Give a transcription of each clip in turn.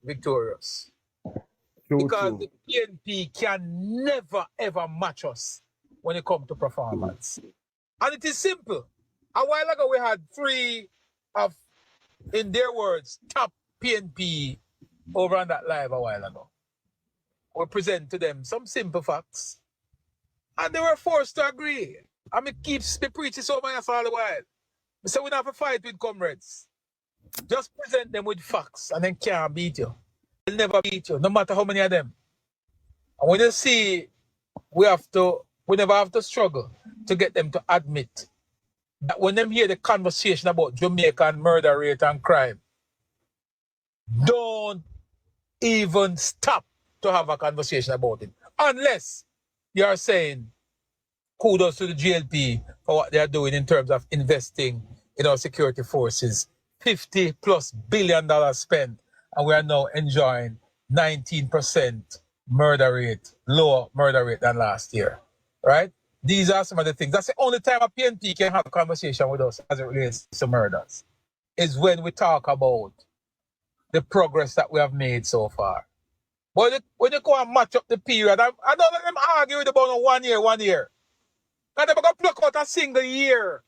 victorious. True, Because true. the PNP can never ever match us when it comes to performance. And it is simple. A while ago we had 3 of, in their words, top PNP over on that live a while ago. We present to them some simple facts. And they were forced to agree. I mean, keeps me preaching so much all the while. So we don't have to fight with comrades. Just present them with facts and then can't beat you. They'll never beat you, no matter how many of them. And when you see we never have to struggle to get them to admit that when them hear the conversation about Jamaican murder rate and crime, don't even stop to have a conversation about it. Unless you are saying kudos to the JLP for what they are doing in terms of investing in our security forces. $50+ billion spent, and we are now enjoying 19% murder rate, lower murder rate than last year, right? These are some of the things. That's the only time a PNP can have a conversation with us as it relates to murders, is when we talk about the progress that we have made so far. But when you go and match up the period, I don't let them argue with about 1 year. And they're going to pluck out a single year.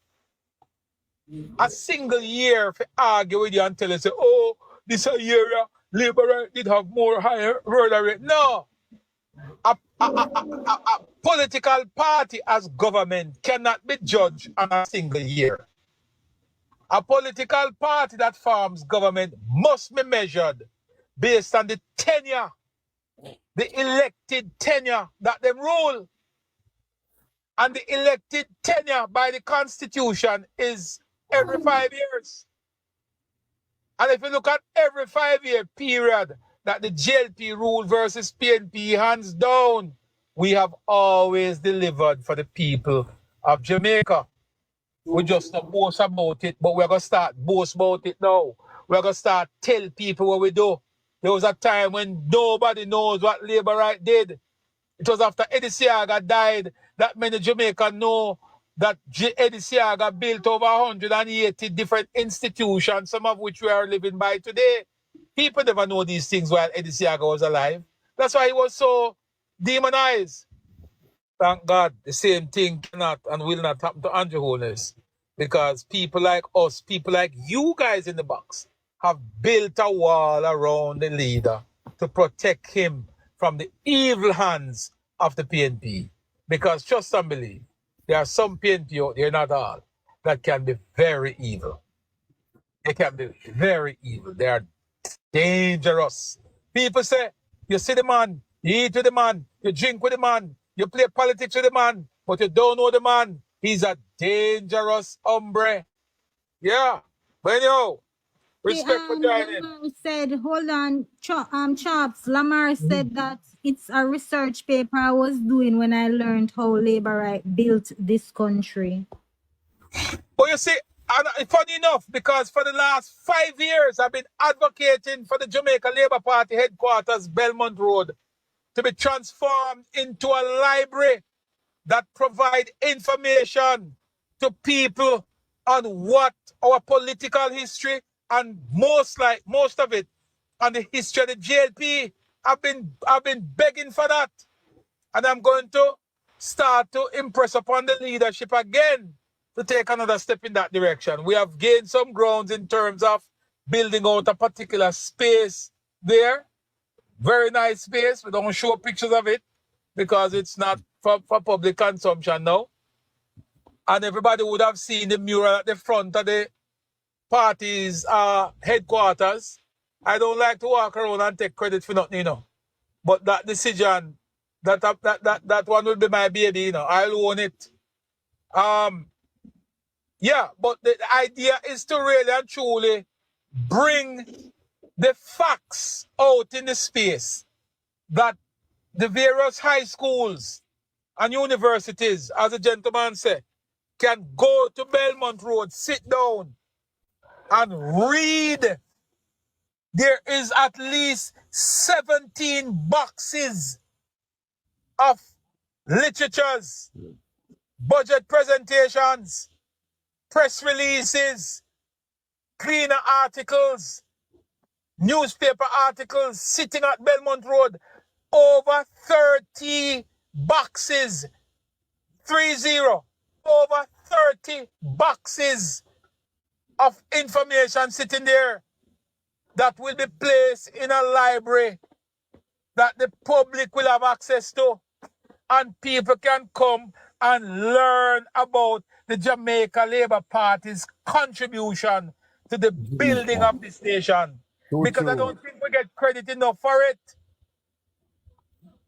A single year for argue with you and tell you, say, oh, this area, Labour did have more higher murder rate. No. A political party as government cannot be judged on a single year. A political party that forms government must be measured based on the tenure, the elected tenure that they rule. And the elected tenure by the Constitution is every 5 years. And if you look at every 5-year period that the JLP rule versus PNP, hands down, we have always delivered for the people of Jamaica. We just not boast about it, but we're going to start boast about it now. We're going to start tell people what we do. There was a time when nobody knows what Labour Right did. It was after Eddie Siaga died that many Jamaicans know that Eddie Siaga built over 180 different institutions, some of which we are living by today. People never know these things while Eddie Siaga was alive. That's why he was so demonized. Thank God the same thing cannot and will not happen to Andrew Holness. Because people like us, people like you guys in the box, have built a wall around the leader to protect him from the evil hands of the PNP. Because trust and believe, there are some PNP out there, not all, that can be very evil. They can be very evil. They are dangerous. People say, you see the man, you eat with the man, you drink with the man, you play politics with the man, but you don't know the man. He's a dangerous hombre. Yeah. But anyhow, respect for joining. Lamar said, hold on, Chops. Lamar said that it's a research paper I was doing when I learned how Labour Right built this country. But you see, and funny enough, because for the last 5 years, I've been advocating for the Jamaica Labour Party headquarters, Belmont Road, to be transformed into a library that provide information to people on what our political history and most of it on the history of the JLP. I've been begging for that. And I'm going to start to impress upon the leadership again to take another step in that direction. We have gained some grounds in terms of building out a particular space there. Very nice space. We don't show pictures of it because it's not for public consumption now. And everybody would have seen the mural at the front of the party's headquarters. I don't like to walk around and take credit for nothing, you know. But that decision, that one will be my baby, you know. I'll own it. Yeah, but the idea is to really and truly bring the facts out in the space that the various high schools and universities, as the gentleman said, can go to Belmont Road, sit down and read. There is at least 17 boxes of literatures, budget presentations, press releases, cleaner articles, newspaper articles sitting at Belmont Road, over 30 boxes, 30, over 30 boxes of information sitting there that will be placed in a library that the public will have access to, and people can come and learn about the Jamaica Labour Party's contribution to the building of this nation. Because I don't think we get credit enough for it.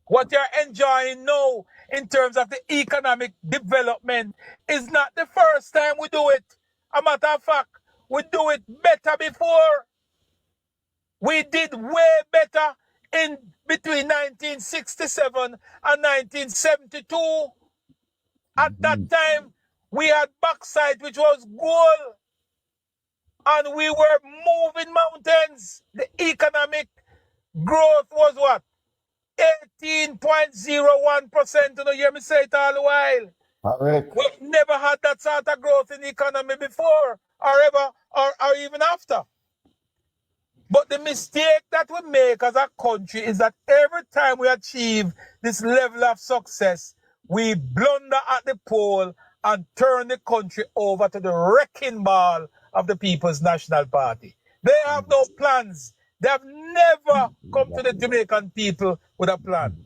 What you're enjoying now in terms of the economic development is not the first time we do it. A matter of fact, we do it better before. We did way better in between 1967 and 1972. At that time, we had bauxite, which was gold, and we were moving mountains. The economic growth was what? 18.01%. You know, hear me say it all the while. Correct. We've never had that sort of growth in the economy before, or ever, or even after. But the mistake that we make as a country is that every time we achieve this level of success, we blunder at the pole and turn the country over to the wrecking ball of the People's National Party. They have no plans. They have never come to the Jamaican people with a plan.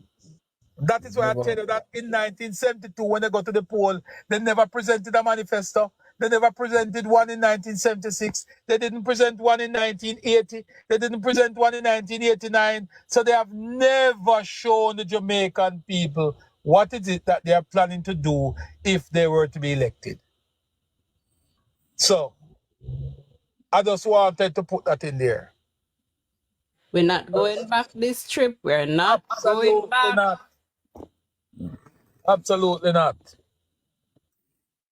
That is why I tell you that in 1972, when they got to the poll, they never presented a manifesto. They never presented one in 1976. They didn't present one in 1980. They didn't present one in 1989. So they have never shown the Jamaican people what is it that they are planning to do if they were to be elected. So I just wanted to put that in there. We're not going back this trip. We're not going back. Not. Absolutely not.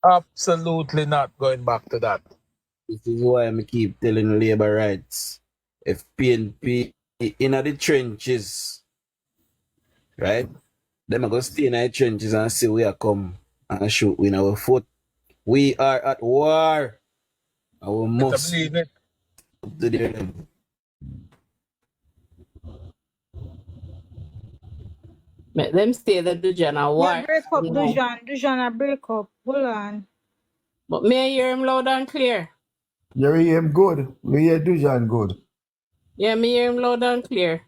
Absolutely not going back to that. This is why I keep telling labor rights. If PNP in the trenches, right? Them are going to stay in the trenches and see we are come and shoot in our foot. We are at war. And we must believe it. to their Let them stay the Dujan a war. Yeah, break up, Dujan, I break up. Hold on. But may I hear him loud and clear? You hear him good. We hear Dujan good. Yeah, me hear him loud and clear.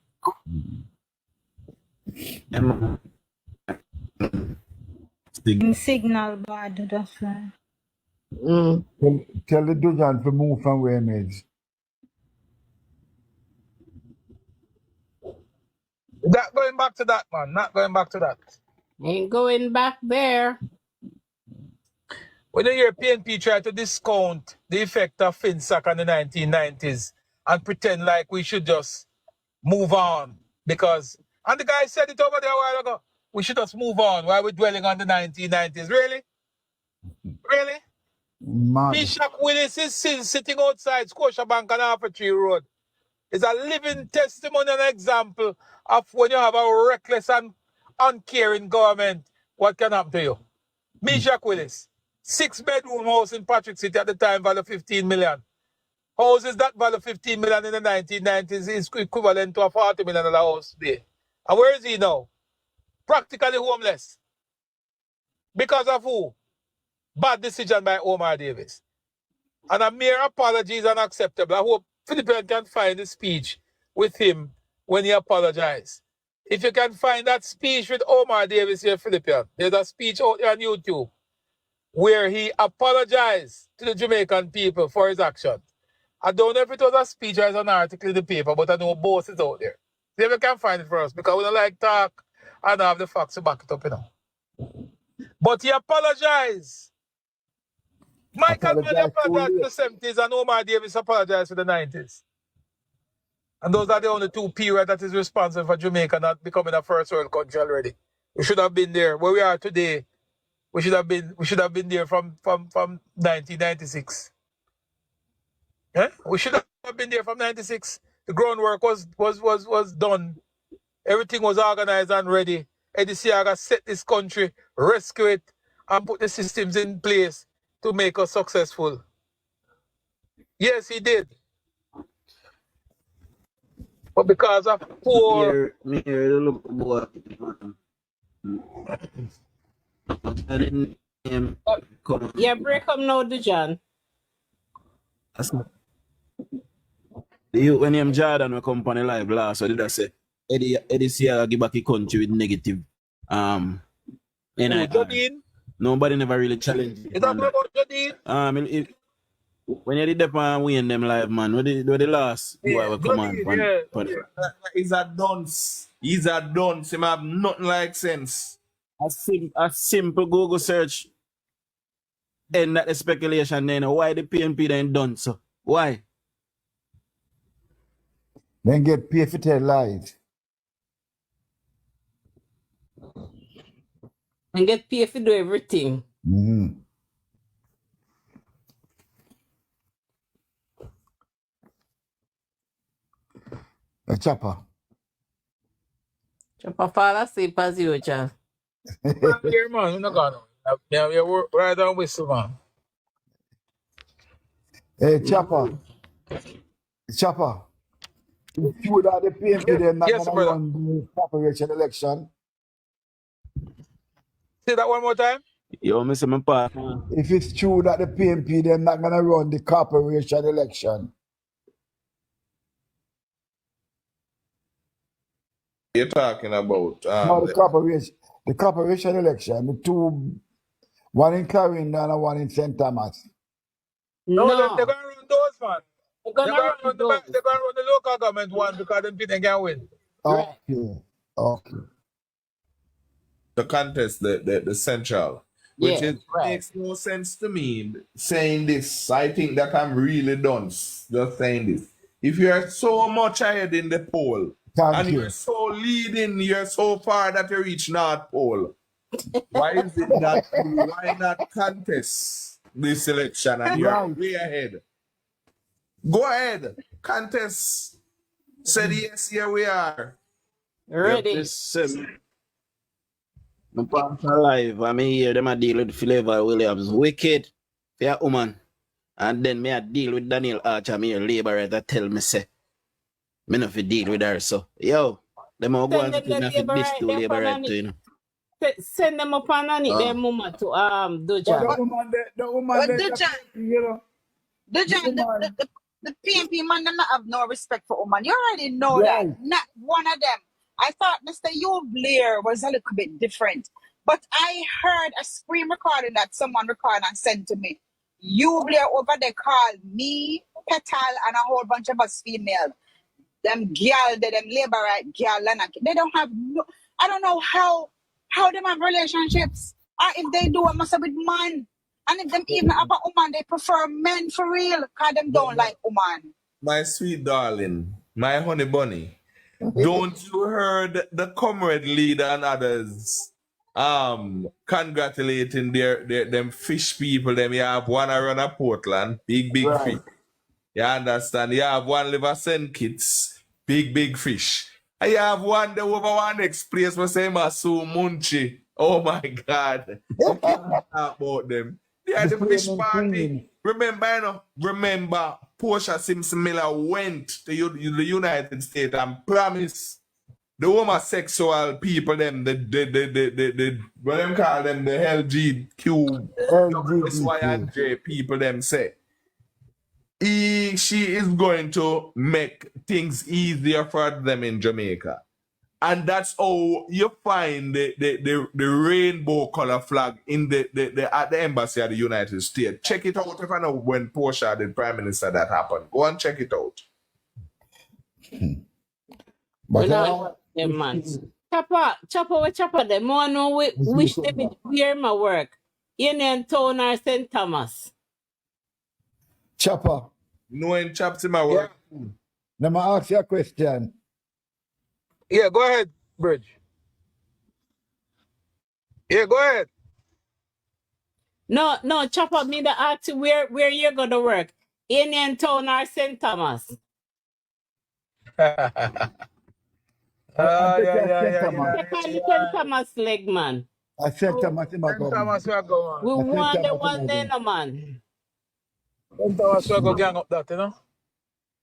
Signal bad, that's why. Tell the Dujan to move from where he is. Not going back to that, man. Not going back to that. Ain't going back there. When the European PNP try to discount the effect of FinSAC in the 1990s and pretend like we should just move on because, and the guy said it over there a while ago, we should just move on while we're dwelling on the 1990s. Really? Really? Mad. Bishop Willis is still sitting outside Scotiabank and Half a Tree Road. It's a living testimony and example of when you have a reckless and uncaring government, what can happen to you. Bishop Willis, 6-bedroom house in Patrick City at the time, value 15 million. Houses that value 15 million in the 1990s is equivalent to a $40 million house today. And where is he now? Practically homeless. Because of who? Bad decision by Omar Davis. And a mere apology is unacceptable. I hope Philippian can find the speech with him when he apologized. If you can find that speech with Omar Davis here, Philippian, there's a speech out there on YouTube where he apologized to the Jamaican people for his actions. I don't know if it was a speech or an article in the paper, but I know both is out there. See if you can find it for us, because we don't like talk and have the facts to back it up, you know. But he apologized. Michael Manley apologized for the 70s and Omar Davis apologized for the 90s. And those are the only two periods that is responsible for Jamaica not becoming a first world country already. We should have been there. Where we are today, we should have been there from 1996. Eh? We should have been there from 96. The groundwork was done. Everything was organized and ready. Eddie Siaga set this country, rescue it, and put the systems in place to make us successful. Yes, he did. But because of poor Me here look boy. I didn't come. Yeah, break up now, Dujan. That's not- The youth when him Jordan we come on the live last, so did I say Eddie Sierra give back the country with negative NIR. Jodine. Nobody never really challenged Is him that on that. about Jodine? When you did that and win them live, man, what the last boy will come on? Jodine, yeah. He's a dunce. He's a dunce. Him have nothing like sense. A simple Google search end that the speculation then. Why the PNP then done so? Why? Then get paid for tell lies. And get paid for do everything. Mm-hmm. A chopper. Chopper fall asleep as usual. Here, man, we're not going to. Yeah, we're right on whistle, man. Hey, chopper. Chopper. If you that the PNP, they're not Yes, going to brother. run the corporation election. Say that one more time. Yo, Mr. My part. If it's true that the PNP, they're not going to run the corporation election. You're talking about No, the corporation election, the two, one in Clarendon and one in St. Thomas. No, No, they're going to run those, man. they're They're gonna going run to those. run the local government one because they think they can win. Right. Okay. the contest, the central, which Yeah, is right. makes no sense to me. Saying this, I think that I'm really dunce. Just saying this. If you're so much ahead in the poll Thank and you. you're so leading, you're so far that you reach North Pole. Why is it that why not contest this election and you're Right. way ahead? Go ahead, contest. Said yes, here we are. Ready. This my part alive. I mean here them a deal with Flavor Williams. Wicked. Yeah, woman. And then me a deal with Daniel Archer, me a labor that tell me say me not fi deal with her. So yo, them all go Send and them me the have to labor dish right to there labor for right to, you know. Send them up on it, their mama to But Dujan. the woman But there, Dujan, you know, Dujan, woman, the PNP man them not have no respect for woman. You already know that. right. Not one of them. I thought Mr. Hugh Blair was a little bit different. But I heard a screen recording that someone recorded and sent to me. Hugh Blair over there called me, Petal, and a whole bunch of us female. Them girl, them labor right girl, and they don't have no, I don't know how them have relationships. Or if they do, it must have with man. And if them even have a woman, they prefer men for real, because them don't like woman. My sweet darling, my honey bunny, don't you heard the comrade leader and others congratulating them fish people? Them you have one around a Portland, big Right. fish. You understand? You have one liver St. Kitts, big fish. And you have one the over one next place for say Masu Munchi. Oh my God. You can't talk about them. They are the fish Flaming party. Queen. Remember, Portia Simpson Miller went to the United States and promised the homosexual people, them, the what them call them, the LGQ, SYNJ people, them say, she is going to make things easier for them in Jamaica. And that's how you find the rainbow color flag in the at the embassy of the United States. Check it out if I know when Portia, the Prime Minister, that happened. Go and check it out. But We not them man. Chopper, them want know which they where my work. Union Town or St. Thomas. Chopper, Knowing chops in my work. let me ask you a question. Yeah, go ahead, Bridge. Yeah, go ahead. No, Chopper, me the ask you where you gonna work. Union Town or St. Thomas. St. Thomas leg man. I said Thomas in my St. government. Thomas, we are going. We I want St. the Thomas in my one there, government. no man. St. Thomas, we are going to gang up that, you know?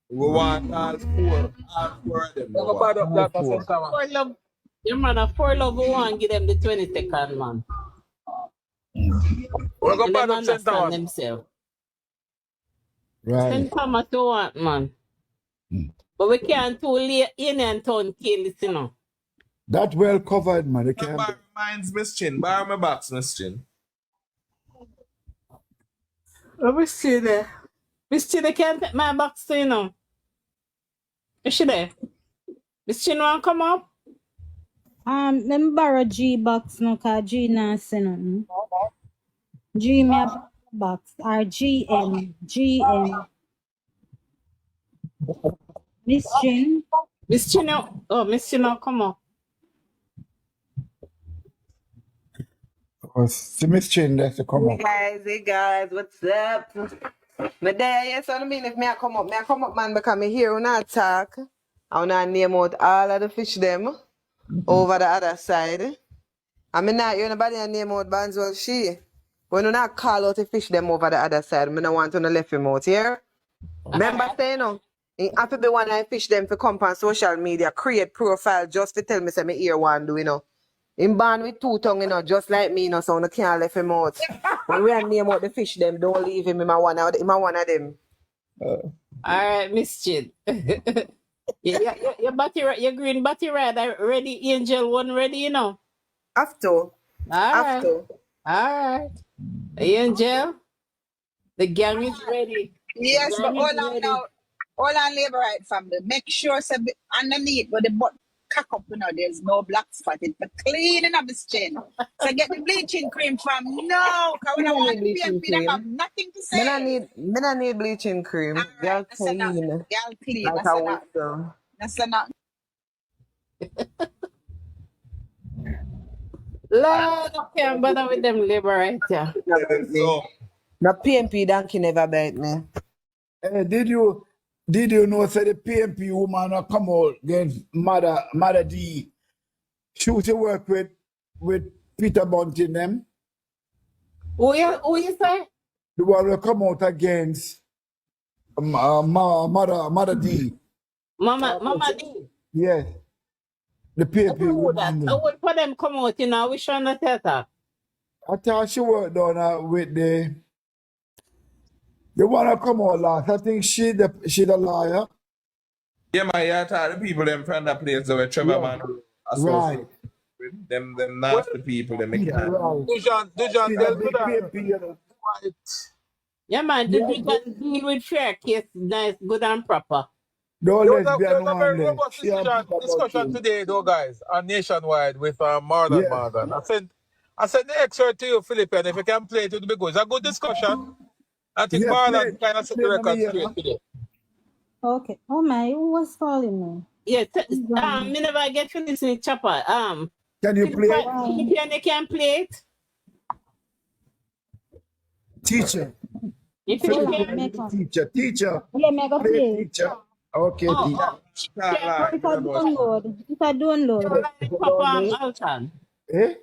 We want all four of them. We Go want. bad up All that four. St. Thomas. For love, your man a for love one, give them the 22nd, man. We go And bad them up St. understand Thomas. themselves. Right. St. Thomas don't want, man. Mm. But we can't too late in and town kill this, you know. That well covered, man. They That can't bar reminds Miss Chin. Bar my box, Miss Chin. Let me see there. Miss Chin, I can't take my box, you know. Is she there? Miss Chin want come up? Let me borrow G box no, cause G not say nothing. G me a box or GM. Miss Chin. Miss Chin, oh, Miss Chin want come up. See Miss Chin that's to come up. Hey guys, what's up? My day, yes, I mean if me I come up, man, because me hear when I talk, I wanna name out all of the fish them over the other side. I mean not hear nobody name out bands well she. When you not call out the fish them over the other side, me no want to left him out here. Remember say no. You have to be one I fish them for come on social media, create profile just to tell me say me hear one do, you know. Him born with two tongue, you know, just like me, you know, so I can't left him out. When we are name out the fish them, don't leave him in my one of them. All right, Miss Chin. Your battery, your green battery ride ready, Angel one ready, you know. Have to. All Have right, to. all right. Angel, the gang is ready. Yes, The but gang is hold on ready. now. Hold on, labor right family. Make sure so underneath where the butt cock up, you know, there's no black spot. It's for cleaning up his chin. So get the bleaching cream from now. Because Me when I not want need the bleaching PNP, them have cream. nothing to Me not say. need bleaching cream. All right, Girl that's enough. clean. Girl clean, Like that's a enough. whistle. That's enough. Lord, I can't bother with them labor right here. Never bite me. So, The PNP donkey never bite me. Hey, did you know say the PNP woman will come out against Mother D? She used to work with Peter Bunting them. Who you say? The one will come out against Mother D. Mama D. Yes. The PNP Who that? woman. I would for them come out, you know, which one that theater? I thought she worked down with the one that come out last. I think she the lawyer. yeah, man, you talk the people them from that place that were Trevor Yeah. Man Right. associated with them Well, nasty people, them you can't. Right. Dujan, She's a tell to big that. PNP, you know. Right. Yeah, man, Yeah. you can deal with fair case, nice, good and proper. No There lesbian was a one very there. robust She and Peter discussion Bunting. today, though, guys, on Nationwide with Marlon Yes. Morgan. I sent the excerpt to you, Philip, and if you can play it, it would be good. It's a good discussion. I think Yeah, Marlon kind of set the play them record here. straight today. Okay. Oh my, who was calling me? Yeah, Who's on? me never get to listen to Chopper. Can you play it? Philippian can play it. Teacher? If Hold Philip, on, Philippian, make up. teacher. Yeah, mega Play play. teacher. Okay, oh, teacher. Can't yeah, lie, It's you a know, download. It's a download. line it up, Alton. Eh?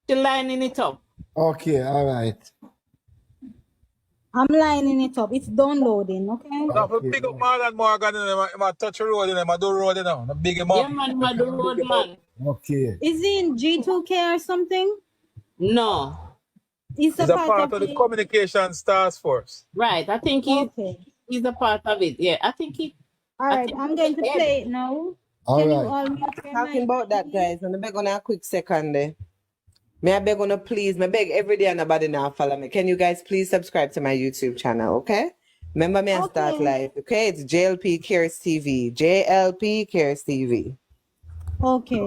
She lining it up. Okay, all right. I'm lining it up. It's downloading, okay? Now, for big up Marlon Morgan, and I touch the road, and I do road, you know. Big him Yeah, up. man, the road man. Okay. Is he in G2K or something? No. It's a He's a part part of of the the... communications task force. Right. I think Okay. he's a part of it. Yeah. I think All right, I'm going to play it now. All Can you right. all mute your Talking mic? about that, guys, and I beg on a quick second there. May I beg on a please? Me beg every day and nobody now follow me. Can you guys please subscribe to my YouTube channel, okay? Remember me I start Okay. live, okay? It's JLP Cares TV. JLP Cares TV. Okay.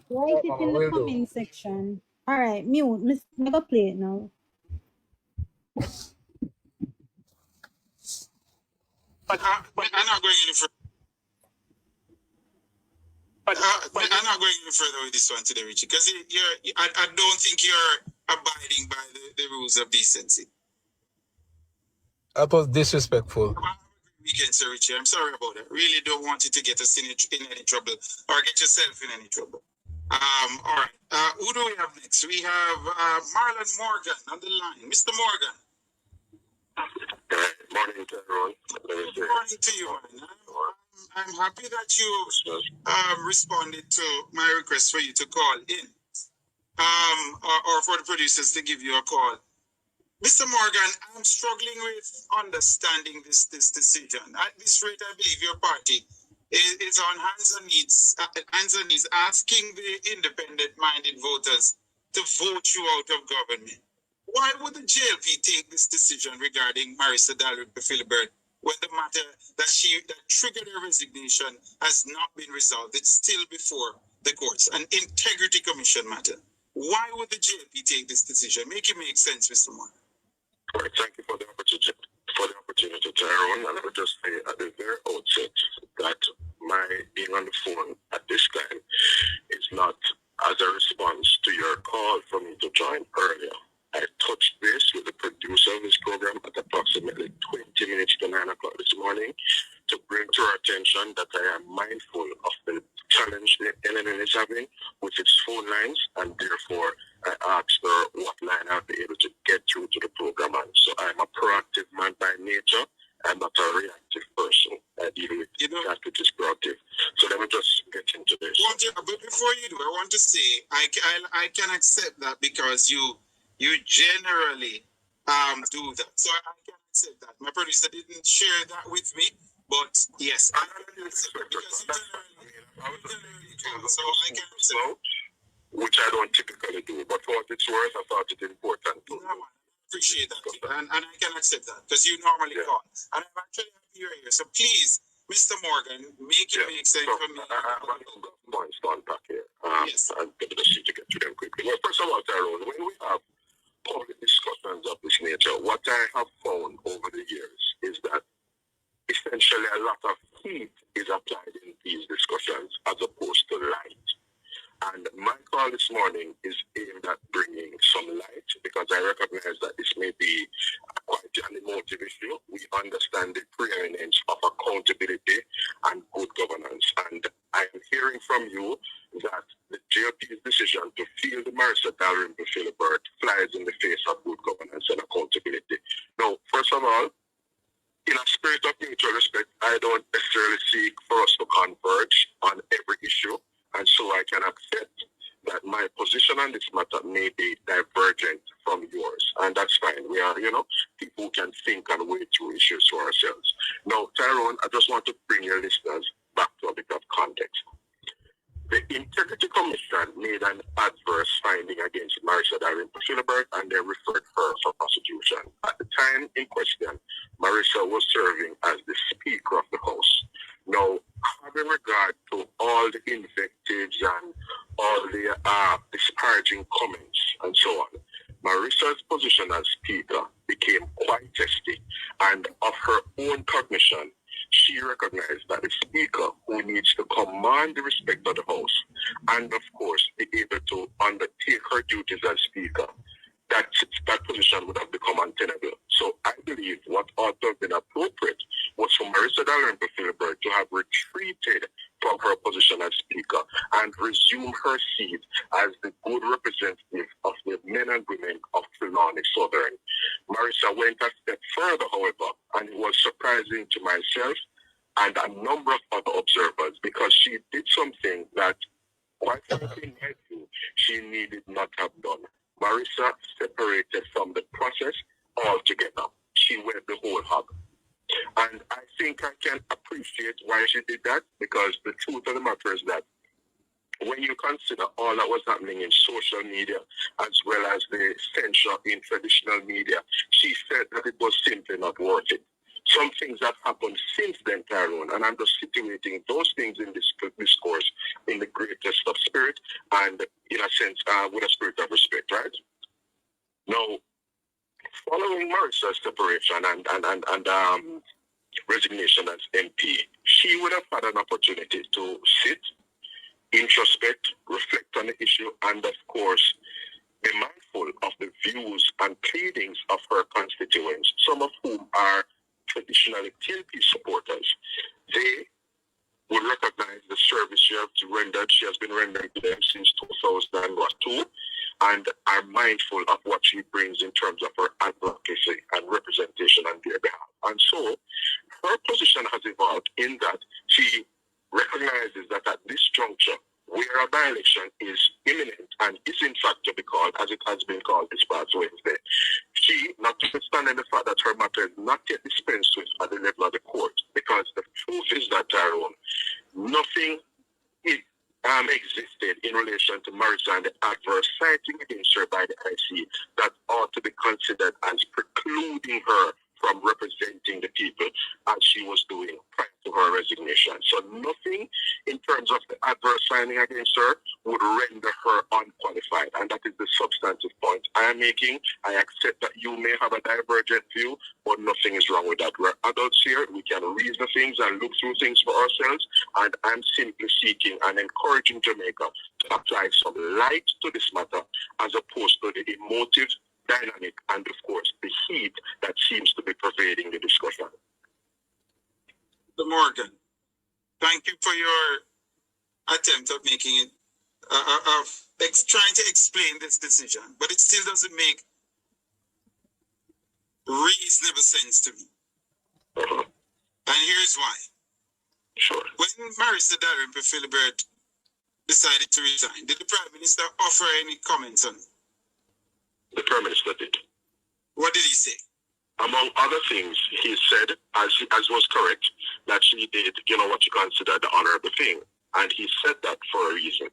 Write it in the Will do. comment section. All right, mute. Miss, never play it now. But I'm not going any further. I'm not going any further with this one today, Richie, because I don't think you're abiding by the rules of decency. That was disrespectful. Have a great weekend, Sir Richie. I'm sorry about that. Really don't want you to get us in any trouble or get yourself in any trouble. All right. Who do we have next? We have Marlon Morgan on the line. Mr. Morgan. Morning to everyone. Good morning to you, man. I'm happy that you responded to my request for you to call in, or for the producers to give you a call. Mr. Morgan, I'm struggling with understanding this decision. At this rate, I believe your party is on hands and knees asking the independent-minded voters to vote you out of government. Why would the JLP take this decision regarding Marisa Dalrymple-Philibert when the matter that triggered her resignation has not been resolved? It's still before the courts, an integrity commission matter. Why would the JLP take this decision? Make it make sense, Mr. Morgan. All right, thank you for the opportunity, Tyrone. And I would just say at the very outset that my being on the phone at this time is not as a response to your call for me to join earlier. I touched base with the producer of this program at approximately 20 minutes to 9 o'clock this morning to bring to our attention that I am mindful of the challenge the NNN is having with its phone lines, and therefore I asked her what line I'll be able to get through to the program on. So I'm a proactive man by nature. I'm not a reactive person. I deal with that which is proactive. So let me just get into this. But before you do, I want to say I can accept that because you generally do that. So I can accept that. My producer didn't share that with me, but yes, I can accept that because you generally do. So I can accept that. Which I don't typically do, but for what it's worth, I thought it important to appreciate that, and I can accept that because you normally call, and I'm actually happy you're here. So please, Mr. Morgan, make it make sense for me. I want to points to unpack here. Yes. And get to get to them quickly. Well, first of all, Tyrone, when we have public discussions of this nature, what I have found over the years is that essentially a lot of heat is applied in these discussions as opposed to light. And my call this morning is aimed at bringing some light because I recognize that this may be quite an emotive issue. We understand the preeminence of accountability and good governance. And I'm hearing from you that the JLP's decision to field Marisa Dalrymple-Philibert flies in the face of good governance and accountability. Now, first of all, in a spirit of mutual respect, I don't necessarily seek for us to converge on every issue. And so I can accept that my position on this matter may be divergent from yours. And that's fine. We are, people who can think and weigh through issues for ourselves. Now, Tyrone, I just want to bring your listeners back to a bit of context. The Integrity Commission made an adverse finding against Marisa Dalrymple-Philibert and they referred her for prosecution. At the time in question, Marisa was serving as the Speaker of the House. Now, having regard to all the invectives and all the disparaging comments and so on, Marisa's position as Speaker became quite testy, and of her own cognition, she recognized that the Speaker, who needs to command the respect of the House and, of course, be able to undertake her duties as Speaker, that position would have become untenable. So I believe what ought to have been appropriate was for Marisa Dalrymple-Philibert to have retreated from her position as Speaker and resume her seat as the good representative of the men and women of Trelawney Southern. Marisa went a step further, however, and it was surprising to myself and a number of other observers because she did something that, quite frankly, in my view, she needed not have done. Marisa separated from the process altogether. She went the whole hog. And I think I can appreciate why she did that because the truth of the matter is that when you consider all that was happening in social media as well as the censure in traditional media, she felt that it was simply not worth it. Some things have happened since then, Tyrone, and I'm just situating those things in this discourse in the greatest of spirit and, in a sense, with a spirit of respect, right? Now, following Marisa's separation and resignation as MP, she would have had an opportunity to sit, introspect, reflect on the issue, and, of course, be mindful of the views and pleadings of her constituents, some of whom are traditionally TLP supporters. They will recognize the service she has been rendering to them since 2002, and are mindful of what she brings in terms of her advocacy and representation on their behalf. And so, her position has evolved in that she recognizes that at this juncture, where a by-election is imminent and is in fact to be called, as it has been called this past Wednesday, she, notwithstanding the fact that her matter is not yet dispensed with at the level of the court, because the truth is that, Tyrone, nothing existed in relation to Marisa and the adverse citing against her by the IC that ought to be considered as precluding her from representing the people as she was doing prior to her resignation. So nothing in terms of the adverse finding against her would render her unqualified. And that is the substantive point I am making. I accept that you may have a divergent view, but nothing is wrong with that. We're adults here. We can reason things and look through things for ourselves. And I'm simply seeking and encouraging Jamaica to apply some light to this matter as opposed to the emotive dynamic and, of course, the heat that seems to be pervading the discussion. Mr. Morgan, thank you for your attempt at making it, trying to explain this decision, but it still doesn't make reasonable sense to me. And here's why. Sure. When Marisa Dalrymple-Philibert decided to resign, did the Prime Minister offer any comments on it? The Prime Minister did. What did he say? Among other things, he said, as was correct, that she did, what you consider the honorable thing. And he said that for a reason.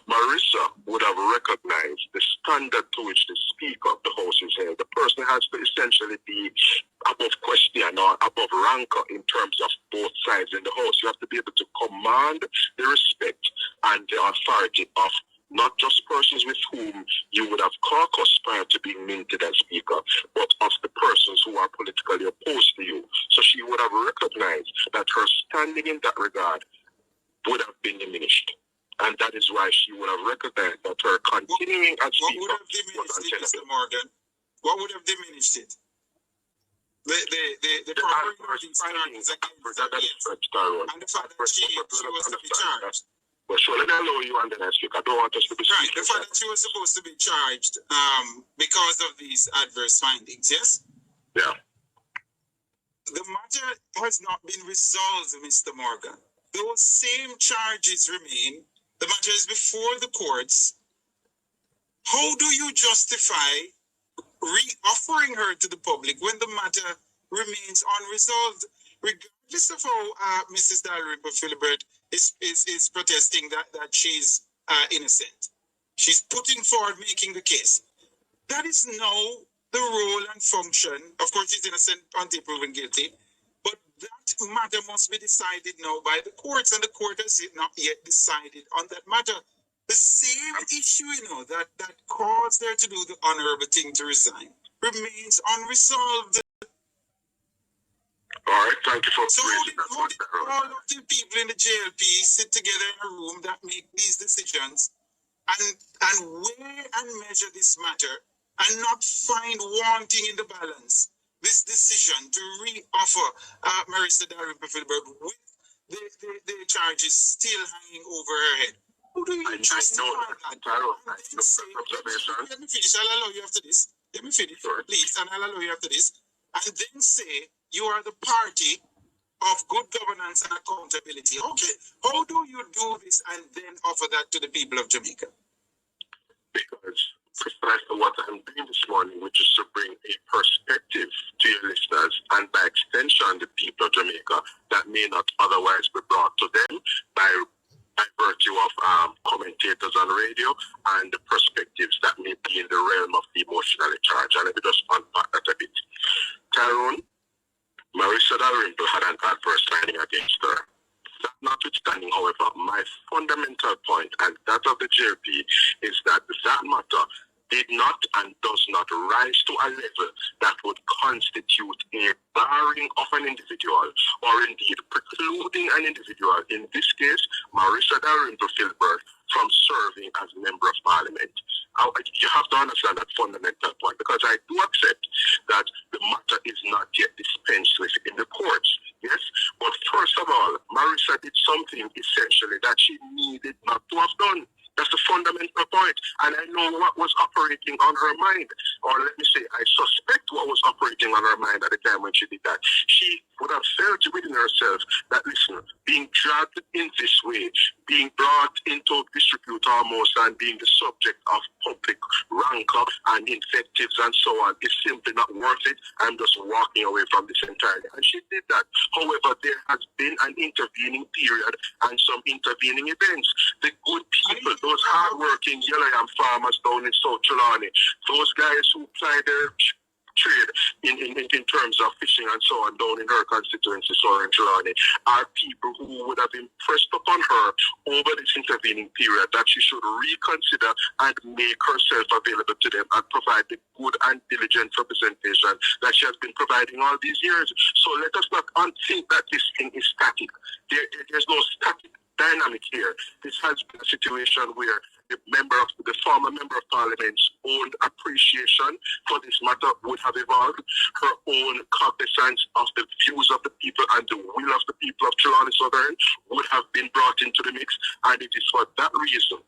Marisa would have recognized the standard to which the Speaker of the House is held. The person has to essentially be above question or above rancor in terms of both sides in the House. You have to be able to command the respect and the authority of not just persons with whom you would have caucused prior to being minted as Speaker, but of the persons who are politically opposed to you. So she would have recognized that her standing in that regard would have been diminished. And that is why she would have recognized that her continuing as Speaker... What would have diminished it, Mr. Morgan? What would have diminished it? The proper findings against her, yes. And the fact that she was to be charged. Well, sure, let me allow you and then I speak. I don't want us to be right. The fact that she was supposed to be charged because of these adverse findings, yes? Yeah. The matter has not been resolved, Mr. Morgan. Those same charges remain. The matter is before the courts. How do you justify re-offering her to the public when the matter remains unresolved, regardless of how Mrs. Dalrymple-Philibert is protesting that she's innocent? She's putting forward making the case. That is now the role and function. Of course, she's innocent until proven guilty, but that matter must be decided now by the courts, and the court has not yet decided on that matter. The same issue, that caused her to do the honorable thing to resign remains unresolved. All right, thank you for raising that point. All of the people in the JLP sit together in a room that make these decisions and weigh and measure this matter and not find wanting in the balance this decision to re-offer Marisa Dalrymple-Philibert with the charges still hanging over her head. Who do you justify that? Let me finish. I'll allow you after this. Let me finish, please, and I'll allow you after this. And then say you are the party of good governance and accountability. Okay, how do you do this and then offer that to the people of Jamaica? Because precisely what I'm doing this morning, which is to bring a perspective to your listeners and by extension the people of Jamaica that may not otherwise be brought to them by virtue of commentators on radio and the perspectives that may be in the realm of the emotionally charged. And let me just unpack that a bit. Tyrone, Marisa Dalrymple had an adverse finding against her. That notwithstanding, however, my fundamental point, and that of the JLP, is that that matter did not and does not rise to a level that would constitute a barring of an individual or indeed precluding an individual, in this case, Marisa Dalrymple-Philibert, from serving as Member of Parliament. You have to understand that fundamental point, because I do accept that the matter is not yet dispensed with in the courts. Yes, but first of all, Marisa did something essentially that she needed not to have done. That's the fundamental point, and I know what was operating on her mind, or let me say, I suspect what was operating on her mind at the time when she did that. She would have felt within herself that, listen, being dragged in this way, being brought into disrepute almost, and being the subject of public rancor and invectives and so on is simply not worth it. I'm just walking away from this entirely. And she did that. However, there has been an intervening period and some intervening events. The good people, those hardworking yellow yam farmers down in South Trelawney, those guys who ply their trade in terms of fishing and so on down in her constituency, Southern Trelawney, are people who would have impressed upon her over this intervening period that she should reconsider and make herself available to them and provide the good and diligent representation that she has been providing all these years. So let us not think that this thing is static. There's no static dynamic here. This has been a situation where the former member of parliament's own appreciation for this matter would have evolved, her own cognizance of the views of the people and the will of the people of Trelawney Southern would have been brought into the mix, and it is for that reason,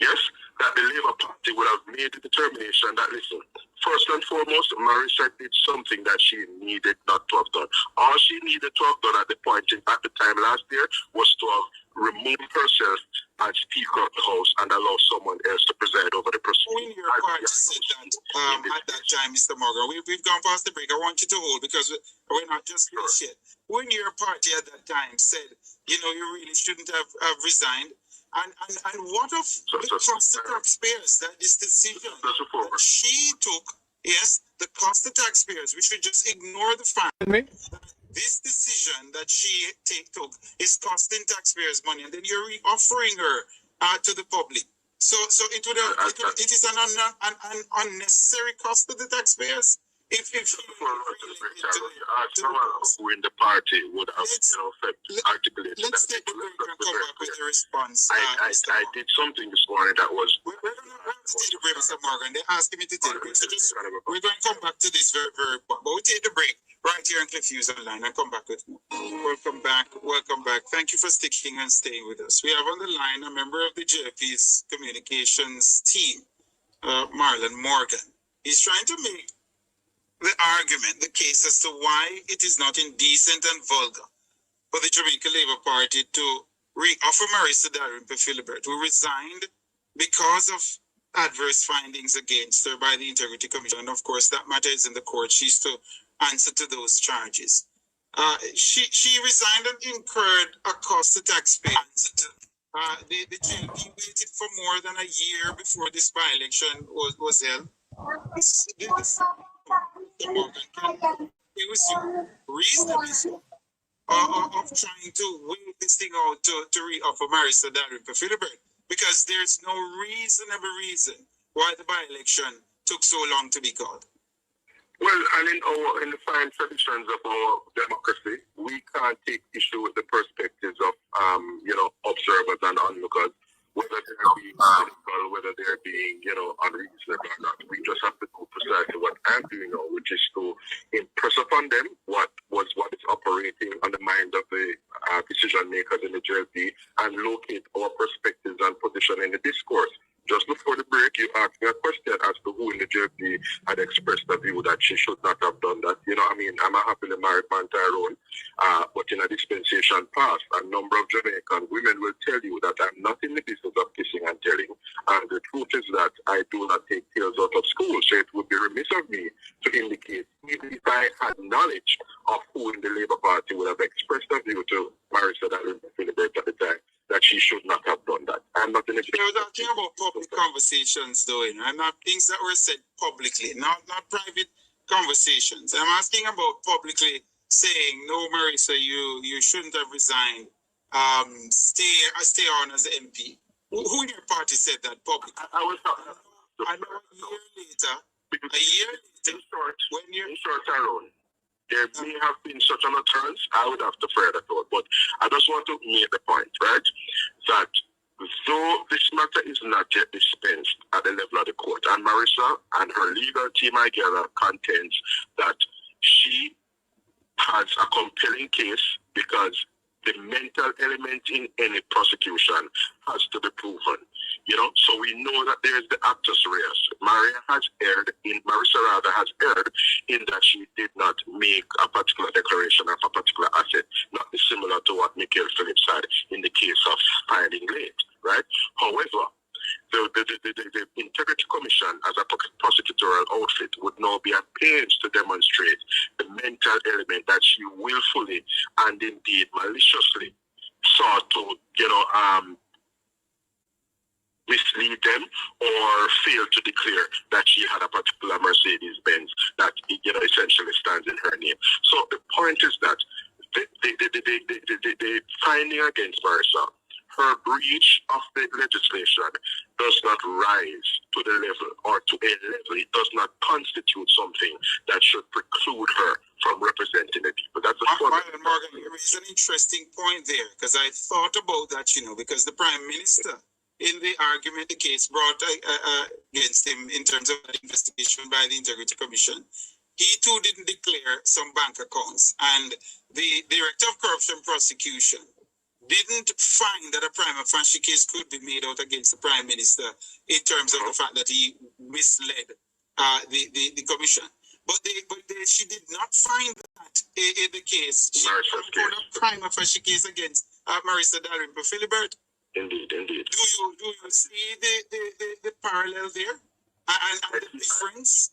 yes, that the Labour Party would have made the determination that, listen, first and foremost, Marisa did something that she needed not to have done. All she needed to have done at the time last year was to have removed herself as Speaker of the House and allow someone else to preside over the proceedings. When your party said that at that time, Mr. Morgan, we've gone past the break. I want you to hold because we're not just finished yet. When your party at that time said, you really shouldn't have resigned, and what of the cost of taxpayers that this decision that she took, yes, the cost of taxpayers, we should just ignore the fact that this decision that she took is costing taxpayers money, and then you're offering her to the public. So it is an unnecessary cost to the taxpayers. If who in the party would have articulated let's take the break and come back with the response. I did something this morning that was. We're going to take the break, Mr. Morgan. They're asking me to take the break. So we're going to come back to this very, very important. But we take the break right here on Cliff Hughes Online and come back with more. Welcome back. Welcome back. Thank you for sticking and staying with us. We have on the line a member of the JLP's communications team, Marlon Morgan. He's trying to make the argument, the case as to why it is not indecent and vulgar for the Jamaican Labour Party to re-offer Marisa Dalrymple-Philibert, who resigned because of adverse findings against her by the Integrity Commission. And of course, that matter is in the court. She's to answer to those charges. She resigned and incurred a cost to taxpayers. The JLP waited for more than a year before this by-election was held. It was reasonably so of trying to wait this thing out to re-offer Marisa Dalrymple-Philibert, because there's no reasonable reason why the by-election took so long to be called. Well, and in the fine traditions of our democracy, we can't take issue with the perspectives of observers and onlookers, whether they're being cynical, whether they're being, unreasonable or not. We just have to do precisely what I'm doing now, which is to impress upon them what is operating on the mind of the decision makers in the JLP and locate our perspectives and position in the discourse. Just before the break, you asked me a question as to who in the JLP had expressed a view that she should not have done that. I'm a happily married man, Tyrone, but in a dispensation past, a number of Jamaican women will tell you that I'm not in the business of kissing and telling. And the truth is that I do not take tales out of school, so it would be remiss of me to indicate, even if I had knowledge of who in the Labour Party would have expressed a view to Marisa Dalrymple-Philibert at the time, that she should not have done that. I'm not in a We're talking about public conversations, though, and not things that were said publicly, not private conversations. I'm asking about publicly saying, no, Marisa, you shouldn't have resigned. Stay on as MP. Who in your party said that publicly? I know a year later, when you're... In short, Tyrone, there may have been such an occurrence. I would have to further thought, but I just want to make the point, right, that though this matter is not yet dispensed at the level of the court, and Marisa and her legal team, I gather, contends that she has a compelling case because the mental element in any prosecution has to be proven. So we know that there is the actus reus. Marisa rather has erred in that she did not make a particular declaration of a particular asset, not dissimilar to what Michael Phillips said in the case of filing late, right? However, the Integrity Commission as a prosecutorial outfit would now be at pains to demonstrate the mental element that she willfully and indeed maliciously sought to, mislead them or fail to declare that she had a particular Mercedes-Benz that, essentially stands in her name. So the point is that the finding against Marisa, her breach of the legislation does not rise to the level or to a level. It does not constitute something that should preclude her from representing the people. That's Marlon Morgan, there is an interesting point there, because I thought about that, because the Prime Minister, in the argument, the case brought against him in terms of the investigation by the Integrity Commission, he too didn't declare some bank accounts. And the Director of Corruption Prosecution didn't find that a prima facie case could be made out against the Prime Minister in terms of the fact that he misled the Commission. But she did not find that in the case. She put a prima facie case against Marisa Dalrymple-Philibert. Indeed. Do you see the parallel there and the difference?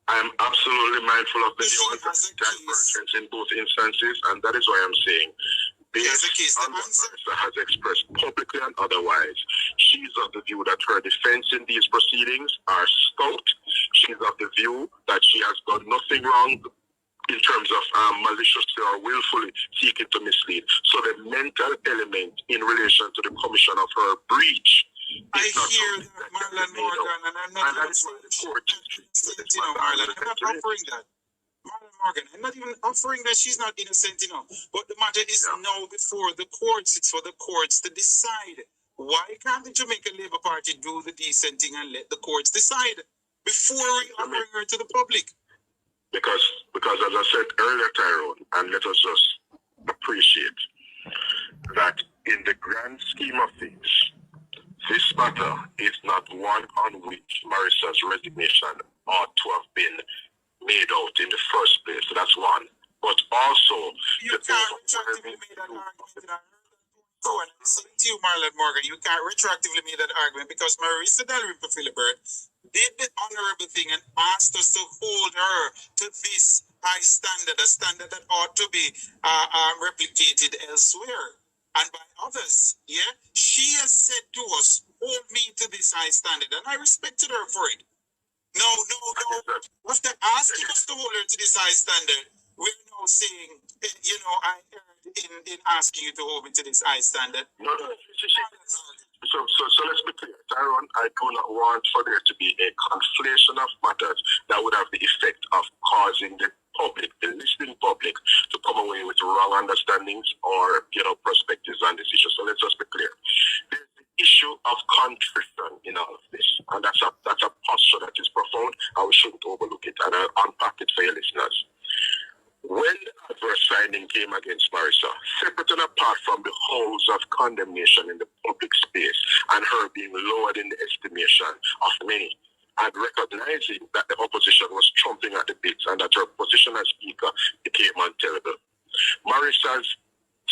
I'm absolutely mindful of the divergence in both instances, and that is why I'm saying, based on what Marisa has expressed publicly and otherwise, she's of the view that her defense in these proceedings are stout. She's of the view that she has done nothing wrong in terms of maliciously or willfully seeking to mislead. So the mental element in relation to the commission of her breach. I hear that, Marlon Morgan, and I'm not even Marlon. I'm not offering that. Marlon Morgan, I'm not even offering that she's not innocent, But the matter is now before the courts. It's for the courts to decide. Why can't the Jamaican Labour Party do the decent thing and let the courts decide before we offering her to the public? Because as I said earlier, Tyrone, and let us just appreciate that in the grand scheme of things, this matter is not one on which Marisa's resignation ought to have been made out in the first place. So that's one. But also, you can't retroactively make that argument. And listen to you, Marlon Morgan, you can't retroactively make that argument because Marisa Dalrymple-Philibert did the honorable thing and asked us to hold her to this high standard, a standard that ought to be replicated elsewhere and by others. Yeah, she has said to us, hold me to this high standard, and I respected her for it. No. After asking us to hold her to this high standard, we're now saying, I erred in asking you to hold me to this high standard. No. So let's be clear, Tyrone. I do not want for there to be a conflation of matters that would have the effect of causing the public, the listening public, to come away with wrong understandings or perspectives on this issue. So let's just be clear. There's the issue of contrition in all of this, and that's a posture that is profound, and we shouldn't overlook it. And I'll unpack it for your listeners. When the adverse finding came against Marisa, separate and apart from the howls of condemnation in the public space and her being lowered in the estimation of many, and recognizing that the opposition was chomping at the bits and that her position as speaker became untenable, Marisa's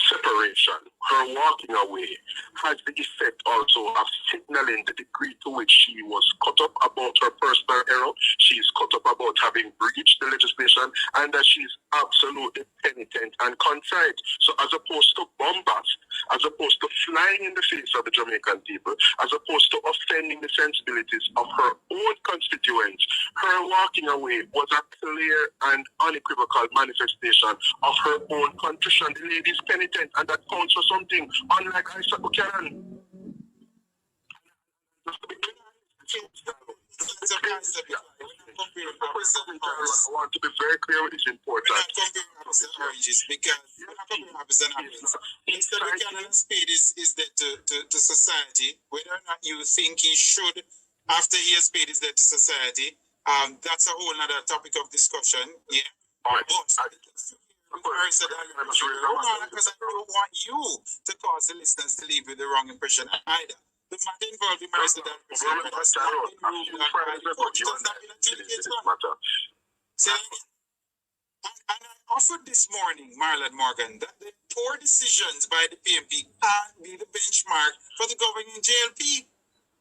separation, her walking away, has the effect also of signaling the degree to which she was cut up about her personal error, she's cut up about having breached the legislation, and that she's absolutely penitent and contrite. So as opposed to bombast, as opposed to flying in the face of the Jamaican people, as opposed to offending the sensibilities of her own constituents, her walking away was a clear and unequivocal manifestation of her own contrition. The lady is penitent, and that counts for something, unlike Isaac Buchanan. I want to be very clear with this important. We're not comparing apples and oranges because we're not comparing apples and oranges. Mr. Buchanan Spade is dead to society. Whether or not you think he should, after he has paid his debt to society, that's a whole other topic of discussion. Yeah. All right. Because I don't want you to cause the listeners to leave with the wrong impression either. the matter involving Marisa Dalrymple-Philibert has not been ruled on by the court. It has not been adjudicated on. Say again. And I offered this morning, Marlon Morgan, that the poor decisions by the PNP can't be the benchmark for the governing JLP.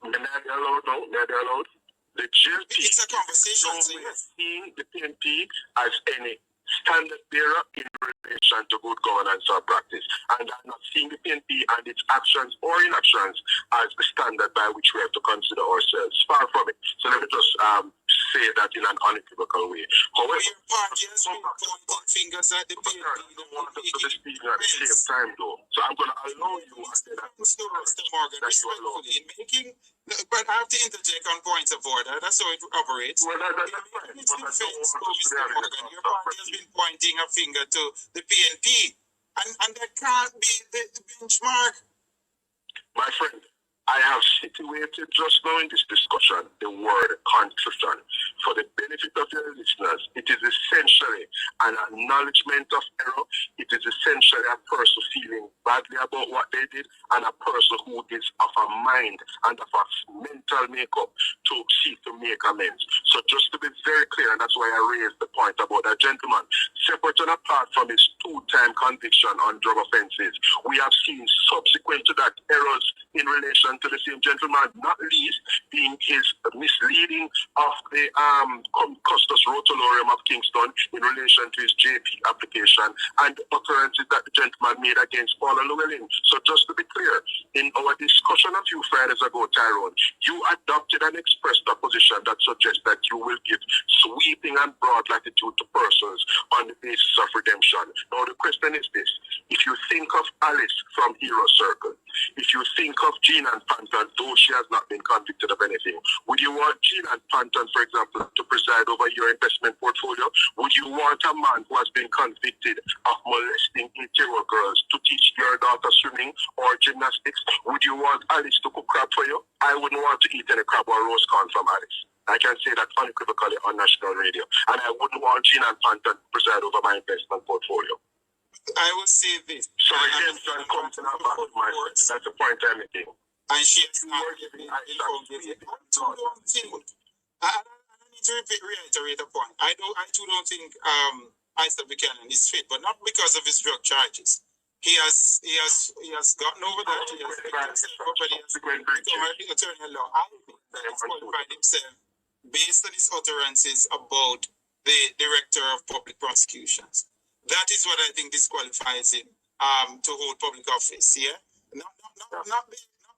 They're allowed now. They're allowed. The JLP It's a conversation. is seeing the PNP as any standard bearer in relation to good governance or practice. And I'm not seeing the PNP and its actions or inactions as the standard by which we have to consider ourselves. Far from it. So let me just say that in an unequivocal way. However, your party has been pointing fingers at the PNP. I don't want us to be speaking at the same time, though. So I'm going to allow you Mr. Morgan, respectfully, in making, but I have to interject on points of order. That's how it operates. Well, that's fine. It's defense, Mr. Morgan. Your party has been pointing a finger to the PNP, and that can't be the benchmark. My friend, I have situated just now in this discussion the word contrition. For the benefit of your listeners, it is essentially an acknowledgement of error. It is essentially a person feeling badly about what they did and a person who is of a mind and of a mental makeup to seek to make amends. So just to be very clear, and that's why I raised the point about that gentleman, separate and apart from his two-time conviction on drug offenses, we have seen subsequent to that errors in relation to the same gentleman, not least being his misleading of the Custos Rotolorium of Kingston in relation to his JP application and the occurrences that the gentleman made against Paula Llewellyn. So just to be clear, in our discussion a few Fridays ago, Tyrone, you adopted and expressed a position that suggests that you will give sweeping and broad latitude to persons on the basis of redemption. Now the question is this: if you think of Alice from Hero Circle, if you think of Jean and Panton, though she has not been convicted of anything, would you want Jean and Panton, for example, to preside over your investment portfolio? Would you want a man who has been convicted of molesting 8-year-old girls to teach your daughter swimming or gymnastics? Would you want Alice to cook crab for you? I wouldn't want to eat any crab or roast corn from Alice. I can say that unequivocally on national radio. And I wouldn't want Jean and Panton to preside over my investment portfolio. I will say this. So redemption comes in our back of my words. That's the point I'm making. And she has not been forgiven. I need to reiterate a point. I too don't think Isaac Buchanan is fit, but not because of his drug charges. He has gotten over that. He has become an attorney at law. I think that he's qualified himself based on his utterances about the director of public prosecutions. That is what I think disqualifies him to hold public office. Yeah, not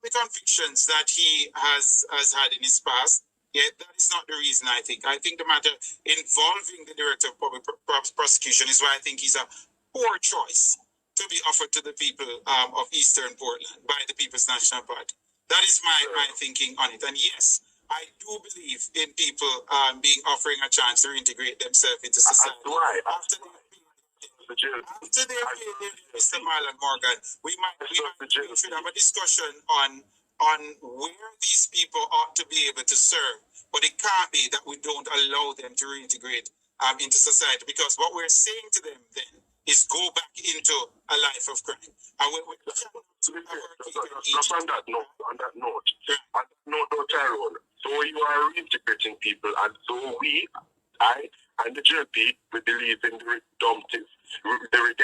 the convictions that he has had in his past. Yeah, that is not the reason. I think the matter involving the director of public prosecution is why I think he's a poor choice to be offered to the people of Eastern Portland by the People's National Party. That is my thinking on it. And yes, I do believe in people offering a chance to reintegrate themselves into society. After they have paid Mr. Marlon Morgan, we should have a discussion on where these people ought to be able to serve. But it can't be that we don't allow them to reintegrate into society, because what we're saying to them then is go back into a life of crime. And we on that note, Tyrone, though you are reintegrating people, and though I and the JLP, we believe in the redemptive spirit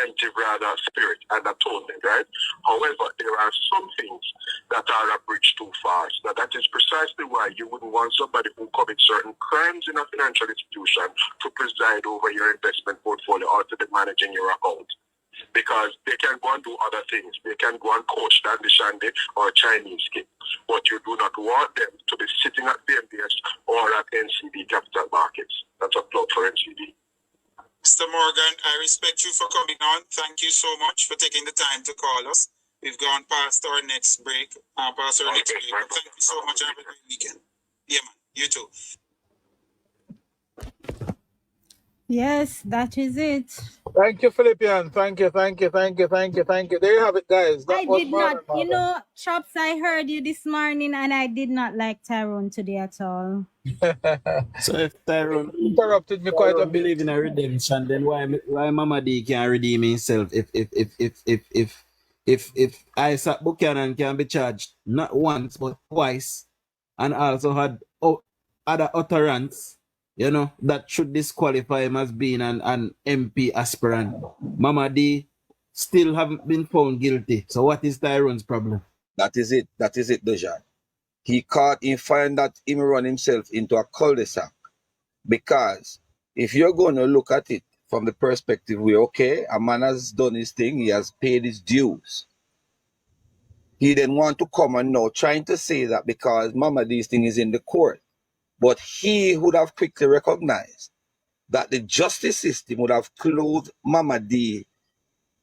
and atonement, right? However, there are some things that are a bridge too far. So that is precisely why you wouldn't want somebody who commits certain crimes in a financial institution to preside over your investment portfolio or to be managing your account. Because they can go and do other things. They can go and coach Dandy Shandy or Chinese skip. But you do not want them to be sitting at BMBS or at NCB Capital Markets. That's a plug for NCB. Mr. Morgan, I respect you for coming on. Thank you so much for taking the time to call us. We've gone past our next break. Thank you so much. Have a great weekend. Yeah, man. You too. Yes, that is it. Thank you, Philippian. Thank you. There you have it, guys. That I did not, Chops, I heard you this morning and I did not like Tyrone today at all. So if Tyrone interrupted me quite a bit. Believe in a redemption, then why Mama D can't redeem himself if if Isaac Buchanan can be charged not once but twice, and also had other utterance, you know, that should disqualify him as being an MP aspirant. Mama D still haven't been found guilty. So what is Tyrone's problem? That is it, Dejan. He find that him run himself into a cul-de-sac. Because if you're going to look at it from the perspective where, okay, a man has done his thing, he has paid his dues. He didn't want to come and now trying to say that because Mama D's thing is in the court. But he would have quickly recognized that the justice system would have clothed Mama D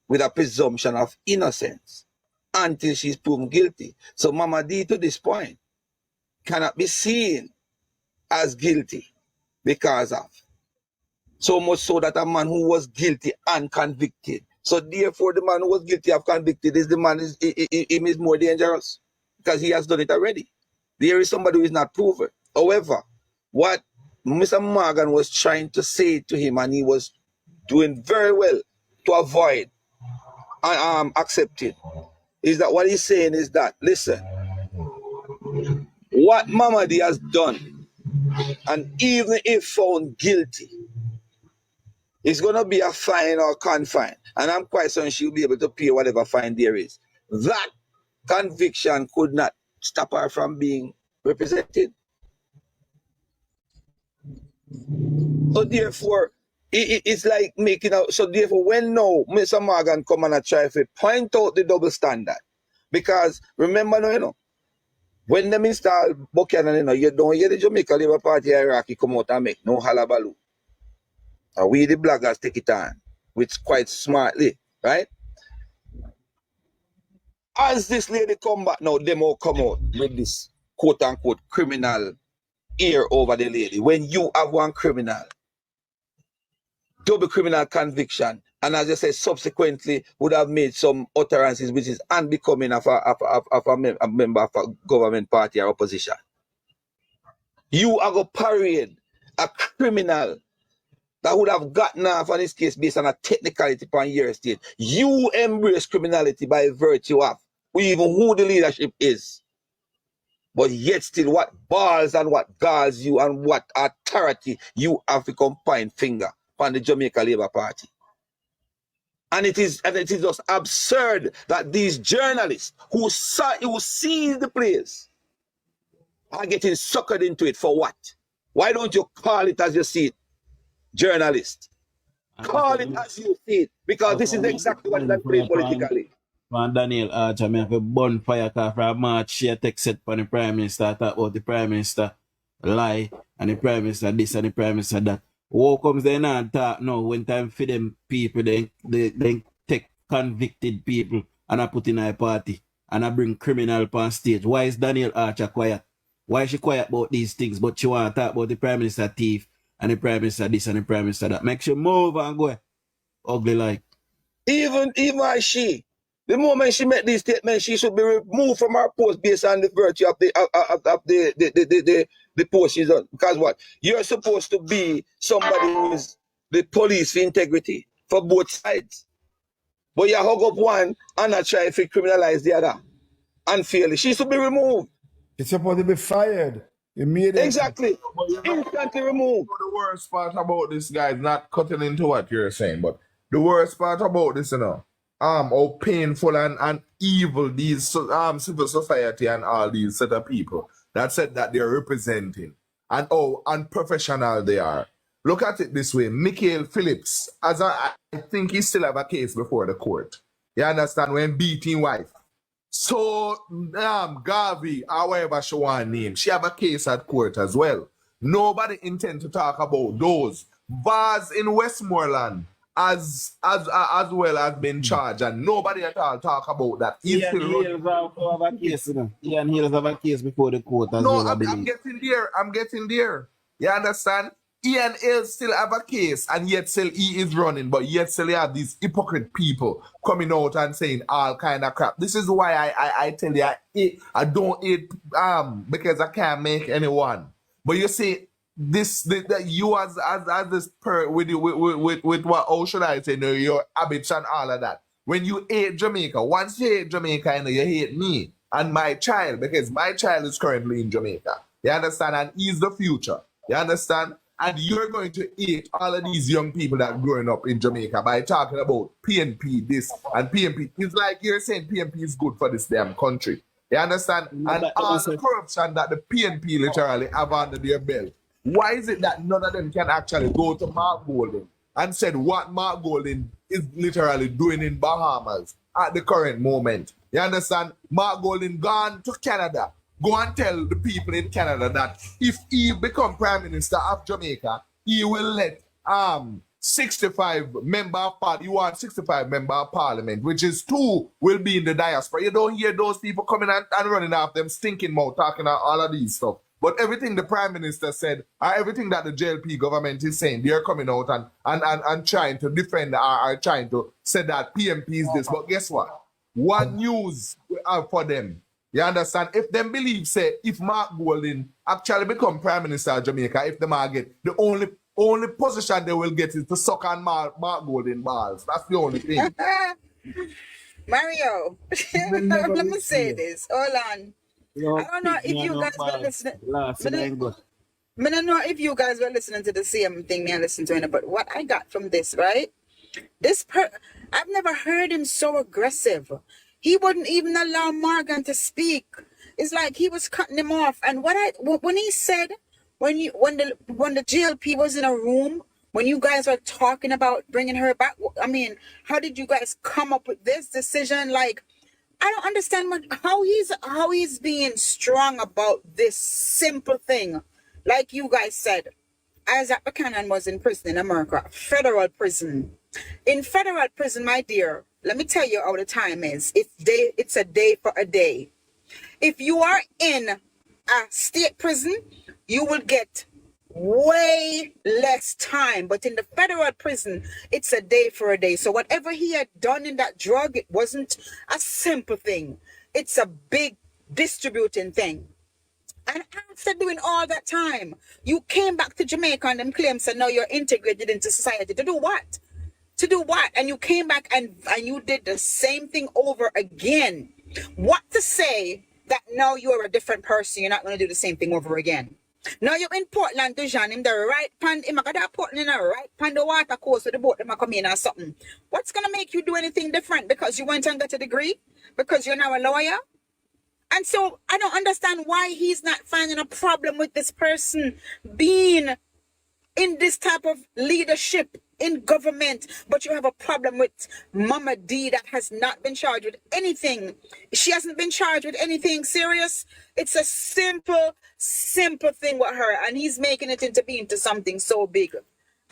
with a presumption of innocence until she's proven guilty. So Mama D to this point cannot be seen as guilty because of. So much so that a man who was guilty and convicted. So therefore the man who was guilty of convicted is the man is more dangerous because he has done it already. There is somebody who is not proven. However, what Mr. Morgan was trying to say to him, and he was doing very well to avoid accepting, is that what he's saying is that, listen, what Mamadi has done, and even if found guilty, it's going to be a fine or confine. And I'm quite certain she'll be able to pay whatever fine there is. That conviction could not stop her from being represented. So therefore, it's like making out. So therefore, when now Mr. Morgan come and try to point out the double standard, because remember now, you know, when them install Buchanan, you know, you don't hear the Jamaica Labour Party hierarchy come out and make no halabaloo. And we the bloggers take it on, which quite smartly, right? As this lady come back now, them all come out with this quote-unquote criminal ear over the lady. When you have one criminal, double criminal conviction, and as I said, subsequently would have made some utterances which is unbecoming of a member of a government party or opposition. You are going to parade a criminal that would have gotten off on this case based on a technicality upon your state. You embrace criminality by virtue of even who the leadership is. But yet still what balls and what galls you and what authority you have to come point finger on the Jamaica Labour Party. And it is just absurd that these journalists who see the place are getting suckered into it for what? Why don't you call it as you see it, journalist? Call it as you see it, because this is exactly what is playing politically. When Daniel Archer, I have a bonfire car for a march, she text set for the Prime Minister, talk about the Prime Minister lie, and the Prime Minister this and the Prime Minister that. How comes they not talk now when time for them people, they take convicted people and I put in a party and I bring criminal on stage? Why is Daniel Archer quiet? Why is she quiet about these things, but she want to talk about the Prime Minister thief and the Prime Minister this and the Prime Minister that? Make sure move and go. Ugly like. Even as she, the moment she made these statements, she should be removed from her post based on the virtue of the post she's on. Because what? You're supposed to be somebody who is the police for integrity for both sides. But you hug up one and not try to criminalize the other unfairly. She should be removed. It's supposed to be fired immediately. Exactly. Instantly removed. The worst part about this guy is not cutting into what you're saying, but the worst part about this, you know, how painful and evil these civil society and all these set of people that said that they're representing and how unprofessional they are. Look at it this way. Michael Phillips, I think he still have a case before the court. You understand? When beating wife. So Garvey, however she want name, she have a case at court as well. Nobody intend to talk about those. Vaz in Westmoreland as well has been charged, and nobody at all talk about that. Ian Hills have a case, you know. Ian Hills have a case before the court as well. I'm getting there. You understand? Ian Hills still have a case, and yet still he is running, but yet still you have these hypocrite people coming out and saying all kind of crap. This is why I tell you I don't eat because I can't make anyone. But you see, that you as this with what, how should I say, your habits and all of that, when you hate Jamaica, once you hate Jamaica, you hate me and my child, because my child is currently in Jamaica. You understand? And he's the future. You understand? And you're going to hate all of these young people that are growing up in Jamaica by talking about PNP this and PNP. It's like you're saying PNP is good for this damn country. You understand? And all the corruption that the PNP literally have under their belt. Why is it that none of them can actually go to Mark Golden and said what Mark Golden is literally doing in Bahamas at the current moment? You understand? Mark Golden gone to Canada. Go and tell the people in Canada that if he become Prime Minister of Jamaica, he will let 65 member of parliament. You want 65 member of parliament, which is 2 will be in the diaspora. You don't hear those people coming and running off them stinking mouth talking about all of these stuff. But everything the Prime Minister said, or everything that the JLP government is saying, they're coming out and trying to defend or trying to say that PMP is this. But guess what? One news for them. You understand? If them believe, say, if Mark Golden actually become Prime Minister of Jamaica, if them get the only position they will get is to suck on Mark Golden balls. That's the only thing. Mario, let me say this. Hold on. I don't know if you guys were listening. I don't know if you guys were listening to the same thing me I listened to it, but what I got from this, right? I've never heard him so aggressive. He wouldn't even allow Morgan to speak. It's like he was cutting him off. And when he said, when the JLP was in a room, when you guys were talking about bringing her back, I mean, how did you guys come up with this decision? Like, I don't understand how he's being strong about this simple thing. Like you guys said, Isaac Buchanan was in prison in America, federal prison. In federal prison, my dear, let me tell you how the time is. It's a day for a day. If you are in a state prison, you will get way less time. But in the federal prison, it's a day for a day. So whatever he had done in that drug, it wasn't a simple thing. It's a big distributing thing. And after doing all that time, you came back to Jamaica and them claims that now you're integrated into society. To do what? To do what? And you came back and you did the same thing over again. What to say that now you're a different person, you're not going to do the same thing over again? Now you're in Portland, Dujan, in the right pan, in Portland, in the right pan, the water course with the boat, them come in or something. What's going to make you do anything different? Because you went and got a degree? Because you're now a lawyer? And so I don't understand why he's not finding a problem with this person being in this type of leadership in government, but you have a problem with Mama D that has not been charged with anything. She hasn't been charged with anything serious. It's a simple thing with her, and he's making it into something so big.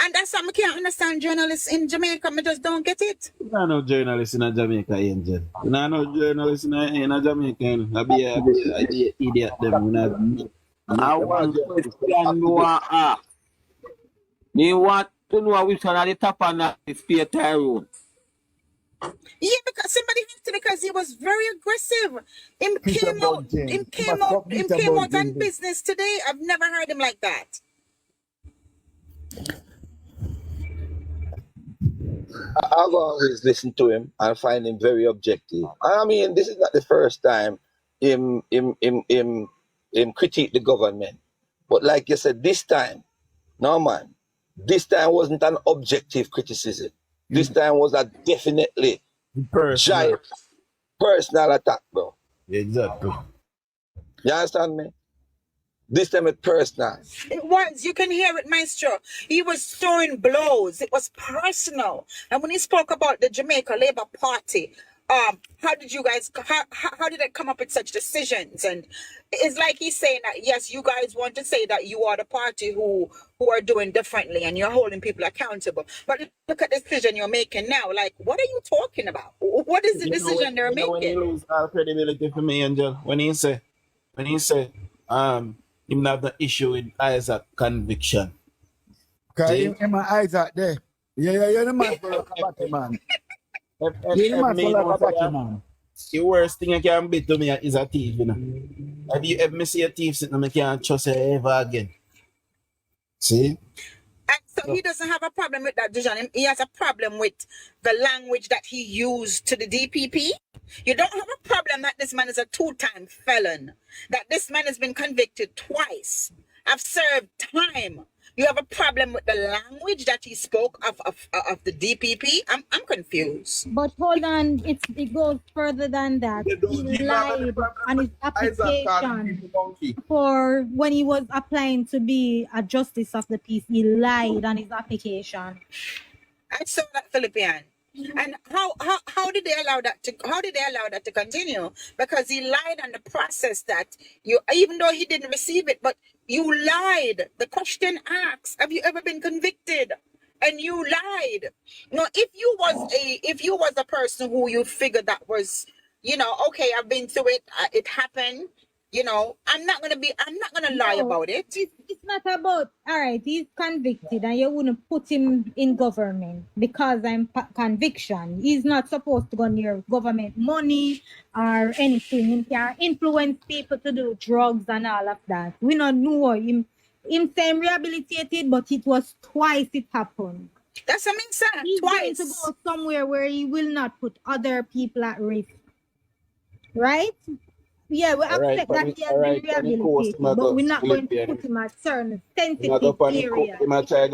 And that's something I can't understand. Journalists in Jamaica, I just don't get it. No, no journalists in Jamaica, Angel. No journalists in Jamaica. I be an idiot. I want to me want to know which one at the top and the spear Tyrone. Yeah, because he was very aggressive. Him came out on business today. I've never heard him like that. I've always listened to him and find him very objective. I mean, this is not the first time him critique the government. But like you said, this time, no man, this time wasn't an objective criticism. This time was a definitely giant personal attack, bro. Exactly. You understand me? This time it's personal. It was. You can hear it, Maestro. He was throwing blows. It was personal. And when he spoke about the Jamaica Labour Party, how did you guys, how did it come up with such decisions? And it's like he's saying that, yes, you guys want to say that you are the party who are doing differently and you're holding people accountable. But look at the decision you're making now. Like, what are you talking about? What is the decision they're making? When he lose all credibility for me, Angel, when he say, him have the issue with Isaac conviction. Because him and Isaac there. Yeah, you're the man for a man. The worst thing you can be to me is a thief, you know. Have you ever seen a thief sitting and I can't trust her ever again? See? And so he doesn't have a problem with that, Dujan. He has a problem with the language that he used to the DPP. You don't have a problem that this man is a 2-time felon, that this man has been convicted twice, have served time. You have a problem with the language that he spoke of the DPP. I'm confused. But hold on, it goes further than that. They don't He even have any lied problem on his with Isaac calling application people monkey. for when he was applying to be a justice of the peace. He lied on his application. I saw that, Philippian. And how did they allow that to continue? Because he lied on the process that you, even though he didn't receive it, but you lied. The question asks, have you ever been convicted? And you lied. No, if you was a person who you figured that was, okay, I've been through it, it happened. I'm not gonna lie No, about it. it's not about, all right, he's convicted and you wouldn't put him in government because I'm conviction. He's not supposed to go near government money or anything. He can influence people to do drugs and all of that. We don't know him. Him saying rehabilitated, but it was twice it happened. That's what I mean, sir. He's going to Twice. go somewhere where he will not put other people at risk. Right? Yeah, we accept that he has been rehabilitated, but we're not going to put him at certain sensitive areas. Certainly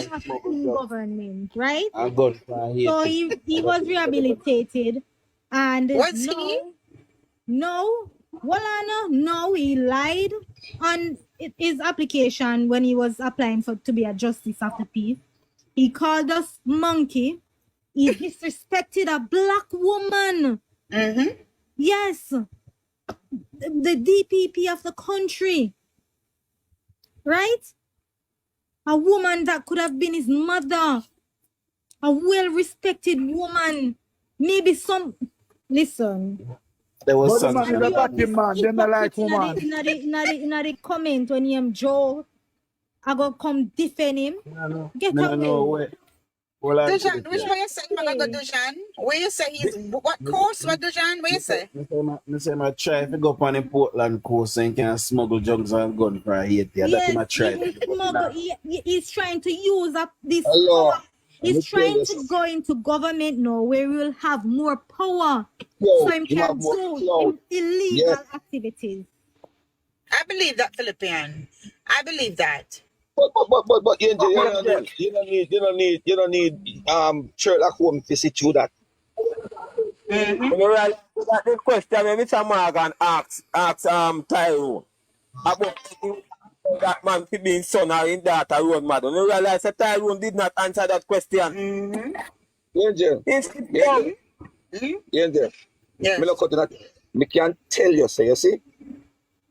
not in government, right? So he was rehabilitated, and Was he? No, he lied on his application when he was applying to be a justice of the peace. He called us monkey. He disrespected a black woman. Mm-hmm. Yes. The DPP of the country, right? A woman that could have been his mother, a well-respected woman. Maybe listen. There was But the man is a attacking man, they're not like woman. In the comment when him Joe, I go come defend him. Get away. Dujan, which way you say Magago Dujan? Where you say he's what course? What Dujan? Where you say? I say my try to go up on the Portland coast and can smuggle drugs and gun for here. That's my try. He's trying to use up this Hello. power. He's trying to go into government now where we will have more power. Yo, So him you can have more do clout. illegal Yes. activities. I believe that, Philippian. I believe that. But Angel, you don't need Sherlock Holmes to see through that. Mm-hmm. You realize that the question when Mr. Morgan asks Tyrone about that man being son or in daughter road mad. You realize that Tyrone did not answer that question. Mm-hmm. Angel, Angel, Yes. me look at that. Me can tell you, say,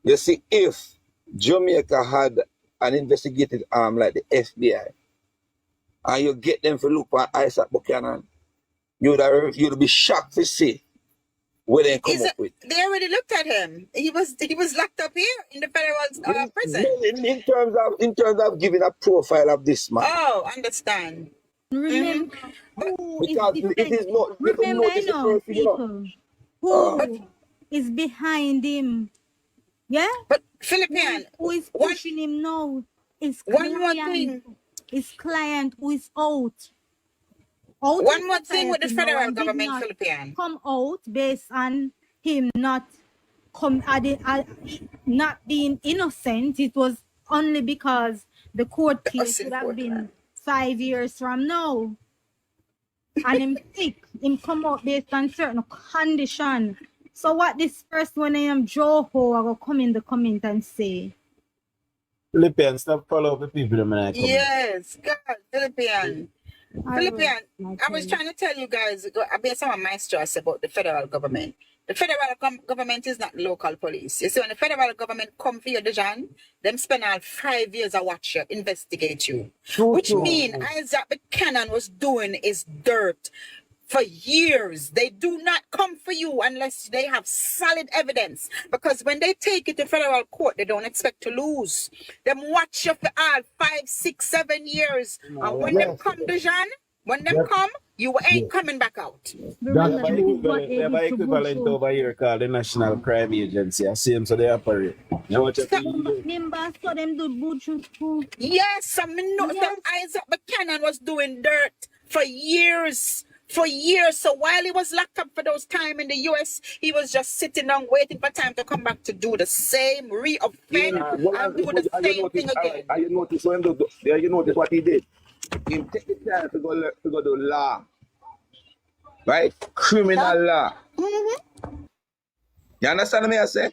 you see, if Jamaica had an investigative arm like the FBI, and you get them to look at Isaac Buchanan, you'd be shocked to see what they come up with. They already looked at him. He was locked up here in the federal prison. No, in terms of giving a profile of this man. Oh, understand. Remember Because it is not. Remember, I know people who is behind him. Yeah? But Philippian, Who is pushing him now? His one more thing. His client who is out. One more thing with the federal government, Philippian. Come out based on him not being innocent. It was only because the court case would have been 5 years from now. And him sick, him come out based on certain condition. So what this first when I am Joe Ho, I will come in the comment and say. Philippian, stop follow the people when I come. Yes, God, Philippian. Philippian, I was trying to tell you guys, based on my stress about the federal government. The federal government is not local police. You see, when the federal government come for you, Dejan, them spend all 5 years to watch you, investigate you. Which means Isaac Buchanan was doing his dirt for years. They do not come for you unless they have solid evidence. Because when they take it to federal court, they don't expect to lose. Them watch you for all 5, 6, 7 years. And when them come, Dejan, When them Yep. come, you ain't coming back out. We That's Remember, have an this true. is what equivalent, we they have did an to equivalent Buju. over here called the National Crime Agency. I see them, so they operate. You know what you So, do? Remember, so them do Buju too. yes, I mean, no, so Yes. Isaac Buchanan was doing dirt for years. For years. So while he was locked up for those time in the US, he was just sitting down waiting for time to come back to do the same re-offend and do the And you same thing notice, all right, again. and you notice when you notice what he did. He take the time to go do law, right? Yeah. Criminal law. Mm-hmm. You understand me? I say.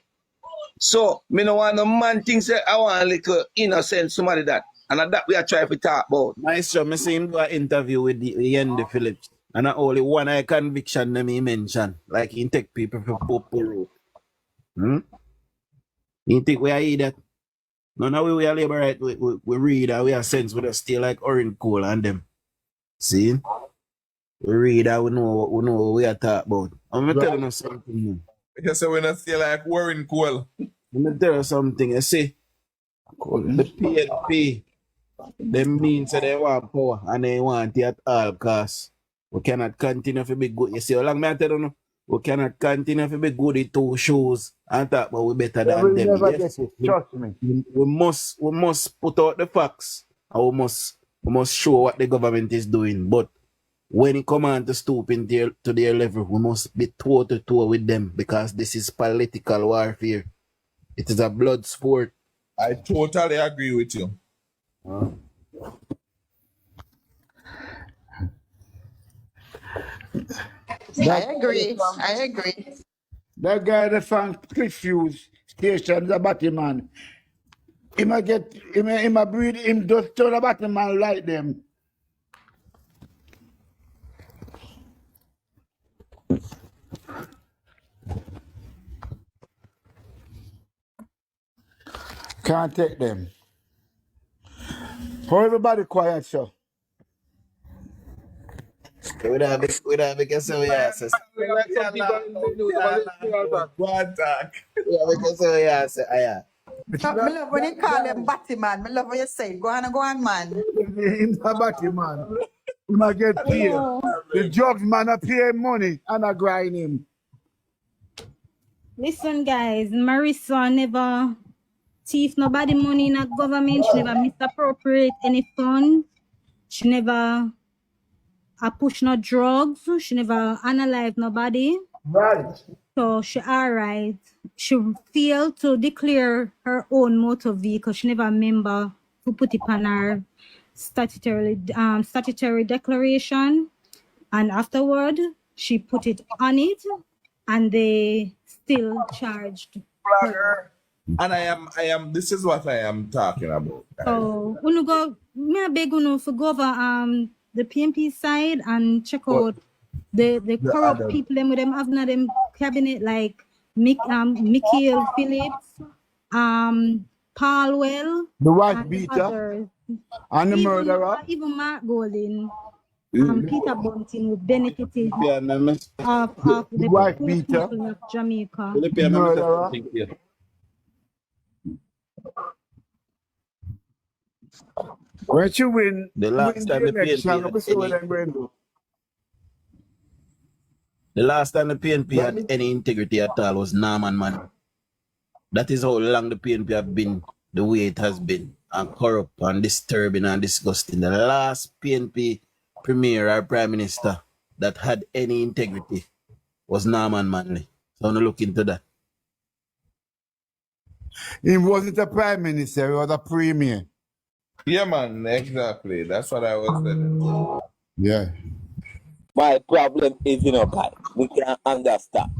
So me no want no man think say I want a little innocent somebody that, and that we are trying to talk about. Maestro, I see him do an interview with Yende Phillips. And not only one eye conviction them he mention. Like he take people for Popo road. You think we are idiot? None of we are labor right. We read and we are sense we just stay like orange coal and them. See? We read and we know what we are talking about. I'm gonna tell you something. You say we not stay like Warren Cole. I'm gonna tell you something. You see, the PNP, they mean say they want power and they want it at all costs. We cannot continue to be good. You see, how long me I tell you? We cannot continue to be good in two shows and talk about we better They than will them. never Yes, get it. Trust me. we must put out the facts and we must show what the government is doing. But when it come on to stoop in to their level, we must be toe to toe with them because this is political warfare. It is a blood sport. I totally agree with you. I That agree. I agree. that guy that found Cliffviews station, the Batman. Him a breed him just turn the Batman like them. Can't take them. How everybody quiet, so. We don't have we can say we are say. Bad talk. We can say we are say aya. No, me love when you call them Batman. Me love when you say, go on, man. Him a Batman. Him a get paid. Yo, The drugs man a pay him money and a grind him. listen, guys. Marisa never thief nobody money in a government. She never misappropriate any fund. She never push no drugs. She never analyze nobody. Right. So she alright. She failed to declare her own motor vehicle. She never remember to put it on her statutory declaration. And afterward, she put it on it, and they still charged her. And I am this is what I am talking about. So when go, me I beg you to go over the PNP side and check out the corrupt other- people them with them having them cabinet like Mikhail Phillips, Paulwell, The wife and beater others. and the murderer. Even Mark Golding, Peter Bunting would benefited Yeah, man, of the wife poor beater. people of Jamaica. Philippe, Murderer. When she win, The last time the election, PNP we see what them going to do. The last time the PNP had any integrity at all was Norman Man. That is how long the PNP have been the way it has been, and corrupt and disturbing and disgusting. The last PNP premier or prime minister that had any integrity was Norman Manley. So I'm gonna look into that. He wasn't a prime minister, he was a premier. Yeah, man, exactly. That's what I was saying. Yeah. My problem is, guy, we can't understand.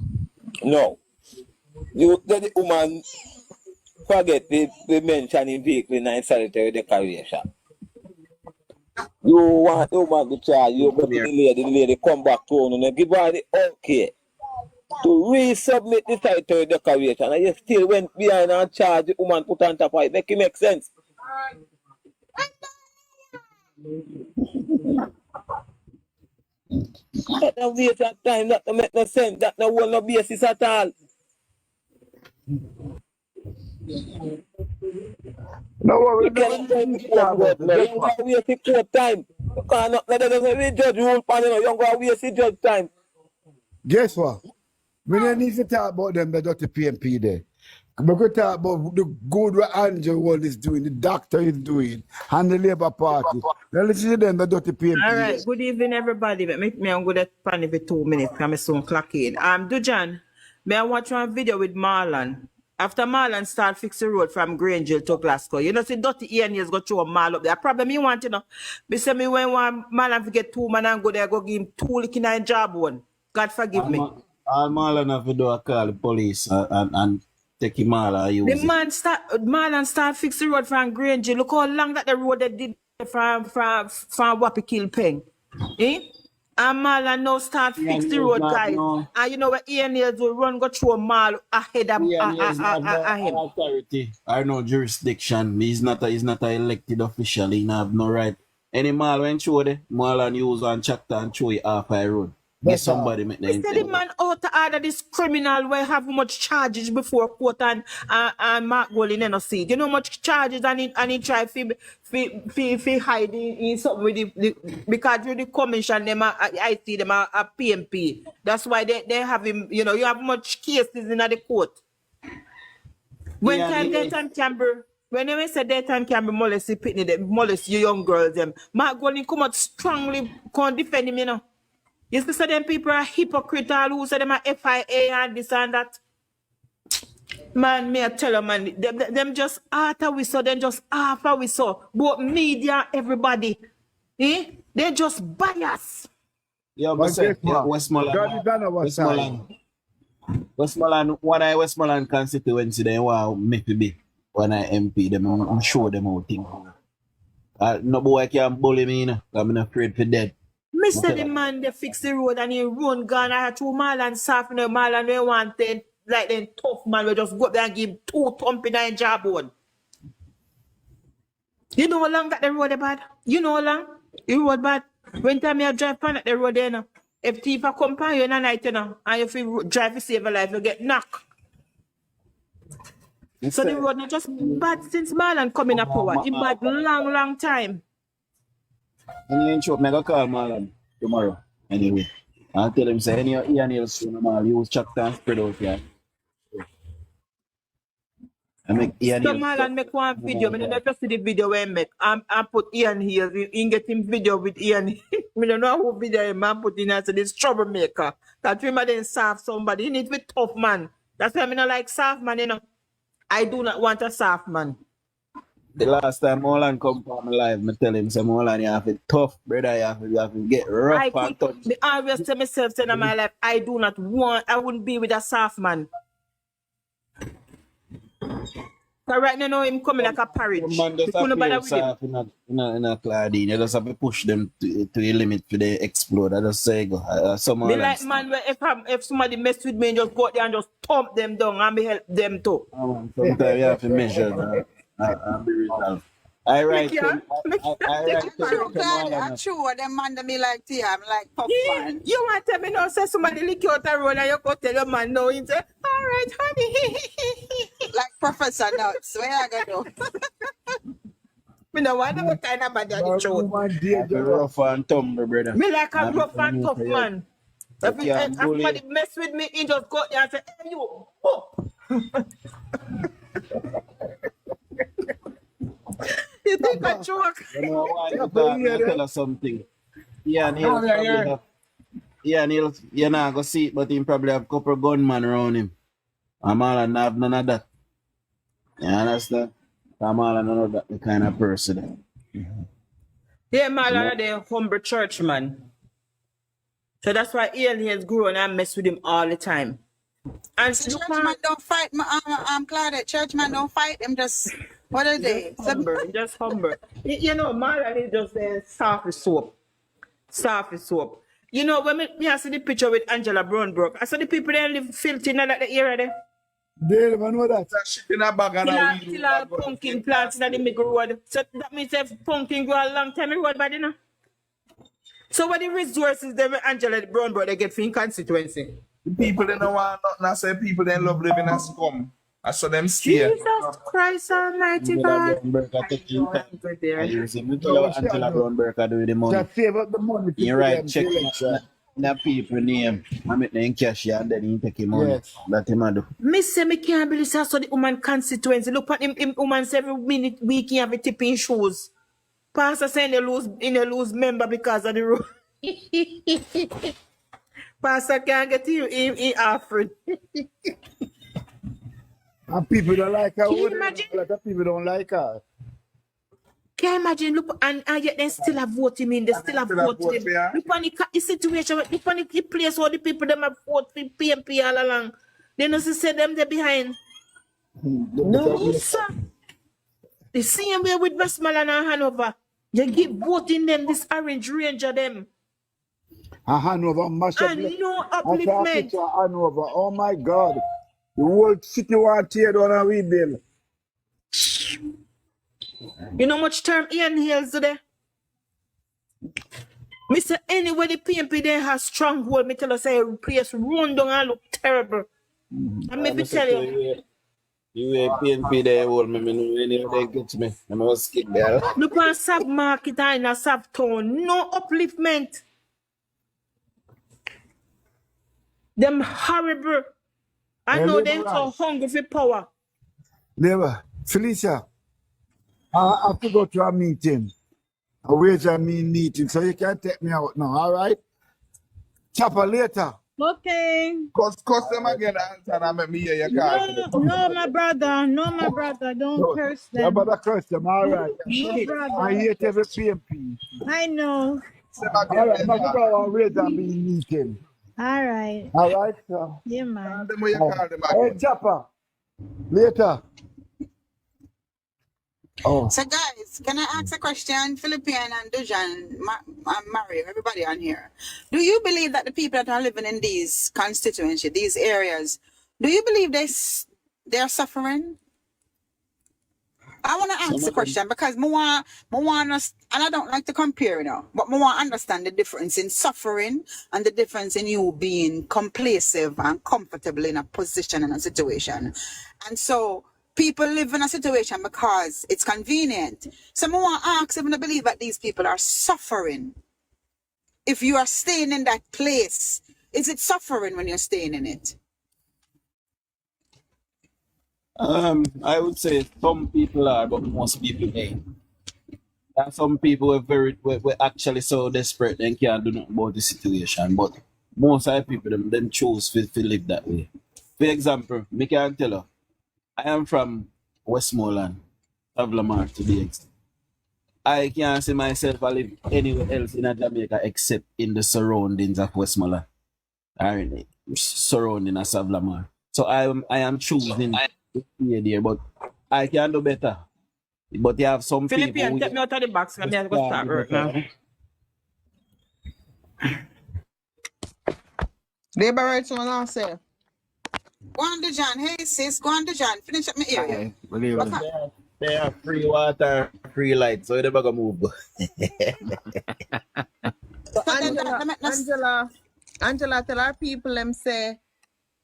No. You let the woman forget the mentioning vehicle in solitary declaration. You want the woman to charge, you go to the lady come back to her and give her the okay to resubmit the solitary declaration, and you still went behind and charge the woman put on top of it. Make it make sense. That no waste of time, that no make no sense, that no hold no basis at all. No worry, You cannot tell me what, man. You can't waste the court time. Because the judge rule pan, you don't go waste the judge time. Guess what? We don't need to talk about them, the dirty PNP there. We're going to talk about the good what Angel Wall is doing, the doctor is doing, and the Labour Party. Now listen to them, the dirty PNP. All right. Good evening, everybody. Me I'm good at pan for 2 minutes. I'm soon clock in. Dujan, me I watch one video with Marlon. After Marlon start fix the road from Grangeville to Glasgow, you know, see dirty ears go through a mall up there. Problem you want, you know. Me say me when one Marlon to get 2 man and go there, go give him 2 lick in a job one. God forgive me. All Marlon have to do a call the police and take him all and use The man Marlon start fix the road from Grangeville. Look how long that the road they did from Wapi Kill Peng. Eh? And Marlon now start fix the road, guys. And you know what Ian will run go through a mall ahead of him. authority or no jurisdiction. He's not a elected official. He have no right. Any mall when show there, Marlon use one tractor and throw it off a road. Get somebody make the Instead the man out to order this criminal where have much charges before court and Mark Golin and see. You know much charges and he try to hide in something with the because with the commission them I see them a PNP. That's why they have him, you know, you have much cases in the court. When daytime Canberra, whenever say daytime Canberra molest the pitney, they molest you young girls them. Mark Golin come out strongly can't defend him, you know. You see, them people are hypocrite, all who say them are FIA and this and that. Man, me I tell you, man, them just after we saw, them just after we saw. Both media, everybody, they just bias. Yeah, but Westmoreland, one of Westmoreland constituency, they want me to be when I MP them, I'm sure them how things. No boy can bully me, you know, I'm not afraid for dead. Mr. The man, they fix the road and he run gun. I had 2 Marlon soft, and Marlon they wanted like them tough man. We just go up there and give 2 thumping in job on. You know how long that the road is bad? You know how long? The road bad. When time you drive on the road, you know, if thief come by you in the night, you know, and if you drive to save a life, you get knocked. So the road not just bad since Marlon coming up power. It's bad long time. And you ain't sure, I call Marlon tomorrow. Anyway, I'll tell him, say, any Ian else soon, use tractor and spread out here. I make Ian so Marlon make one video. I just see the video where I make. I put Ian here. You get him video with Ian. I don't know who video him. I put in as this troublemaker. That remember then soft somebody. You need to be tough man. That's why I don't like soft man, you know. I do not want a soft man. The last time Marlon come from my life, I tell him, say, Marlon, you have to be tough, brother. You have to get rough and tough. I always tell myself in my life, I wouldn't be with a soft man. So right now, him coming like a parrot. Man just have to soft in a Claudine. You just have to push them to a limit for they explode. I just say, go. Me like man, where if somebody mess with me, just go out there and just thump them down and me help them too. Sometimes you have to measure and be resolved. I write to I'm sure them man that me like tea. I'm like tough man. You want to tell me now, say somebody lick you out the road and you go tell your man no, he say, all right, honey. Like Professor Nuts. Where I go do? Me no want them kind of bad at the truth. Rough and tumble, brother. Me like a rough and tough man. If somebody mess with me, he just go there and say, hey, you. Oh. You think I joke? You know why you tell us something. Yeah, Neil, you're not going to see it, but he probably have a couple of gunmen around him. Marlon have none of that. You understand? Marlon none of that the kind of person. Yeah, Marlon the humble church man. So that's why Ian has grown and I mess with him all the time. And so churchman don't fight. I'm glad that churchman don't fight. Them just what are they? Just humble. You know, Marlon is just soft soap. Soft soap. You know, when I see the picture with Angela Brownbrook, I saw the people there live filthy in that area there. They don't know that. Shit in a bag and Still a pumpkin plants in the middle road. So that means if pumpkin grow a long time in road, but you know. So what the resources that Angela Brownbrook they get for in constituency? The people they don't want nothing. I say people they love living as scum. I saw them stay. Jesus Christ Almighty Angela God. Brown taking time. Go there. I use him. Me tell So you what what shall Angela do? Brown do with the money. Just save up the money to He give write them check to election. na people name. I make them cash and then he take him money. Yes. That him a do. Me say me can't believe so the woman constituency. Look at him woman say every minute week he have a tip in shoes. Pastor saying they lose member because of the road. Pastor can't get he offered. And people don't like her. Can you A imagine? lot of people don't like her. Can you imagine? Look, and yet they still have vote him in. They still have vote him. Look on the situation. Look on the place where the people them have vote for PNP all along. They not see them there behind. No, sir. The same way with Westmoreland and Hanover. You keep voting them, this orange ranger them. And Hanover mash up. And no I saw a upliftment. picture of Hanover. Oh my God. The whole city want to tear down and rebuild. You know much term Ian Hills today? Me say anyway the PNP there has stronghold, me tell us say place run down and look terrible. And me tell you. You PNP there hold me know anyway they get me. I must skip there. Look on Sab Market and in a Sab Town. No upliftment. Them horrible. I know them so hungry for power. Never. Felicia, I have to go to a meeting. A wage I mean meeting. So you can take me out now, all right? Chopper later. Okay. Cuss them again, answer and make me hear your call. No, my brother. No, my brother. Don't curse Your them. brother curse them, all right. No, brother. I hate every PMP. I know. All right, I'm going to go and wage I mean meeting. All right. All right, so. Yeah, man. Them where you call them Hey, again. Chopper. Later. Oh. So guys, can I ask a question? Philippine and Dujan, and Mario, everybody on here. Do you believe that the people that are living in these constituencies, these areas, do you believe they're suffering? I want to ask the question because I want us, and I don't like to compare, you know, but I want to understand the difference in suffering and the difference in you being complacent and comfortable in a position and a situation. And so people live in a situation because it's convenient. So I want to ask if you believe that these people are suffering. If you are staying in that place, is it suffering when you're staying in it? I would say some people are, but most people ain't. There are some people were actually so desperate they can't do nothing about the situation. But most of the people them choose to live that way. For example, me can tell you, I am from Westmoreland, Savlamar to be exact. I can't see myself I live anywhere else in Jamaica except in the surroundings of Westmoreland. Or surrounding of Savlamar. So I am choosing to stay there, but I can do better. But you have some Philippine, people. take me out of the box. I'm going to start right now. Labor rights, what I say. Go on, Dujan. Hey, sis, go on, Dujan. Finish up my area. They have free water, free light, so they never gonna move. So Angela, tell our people them say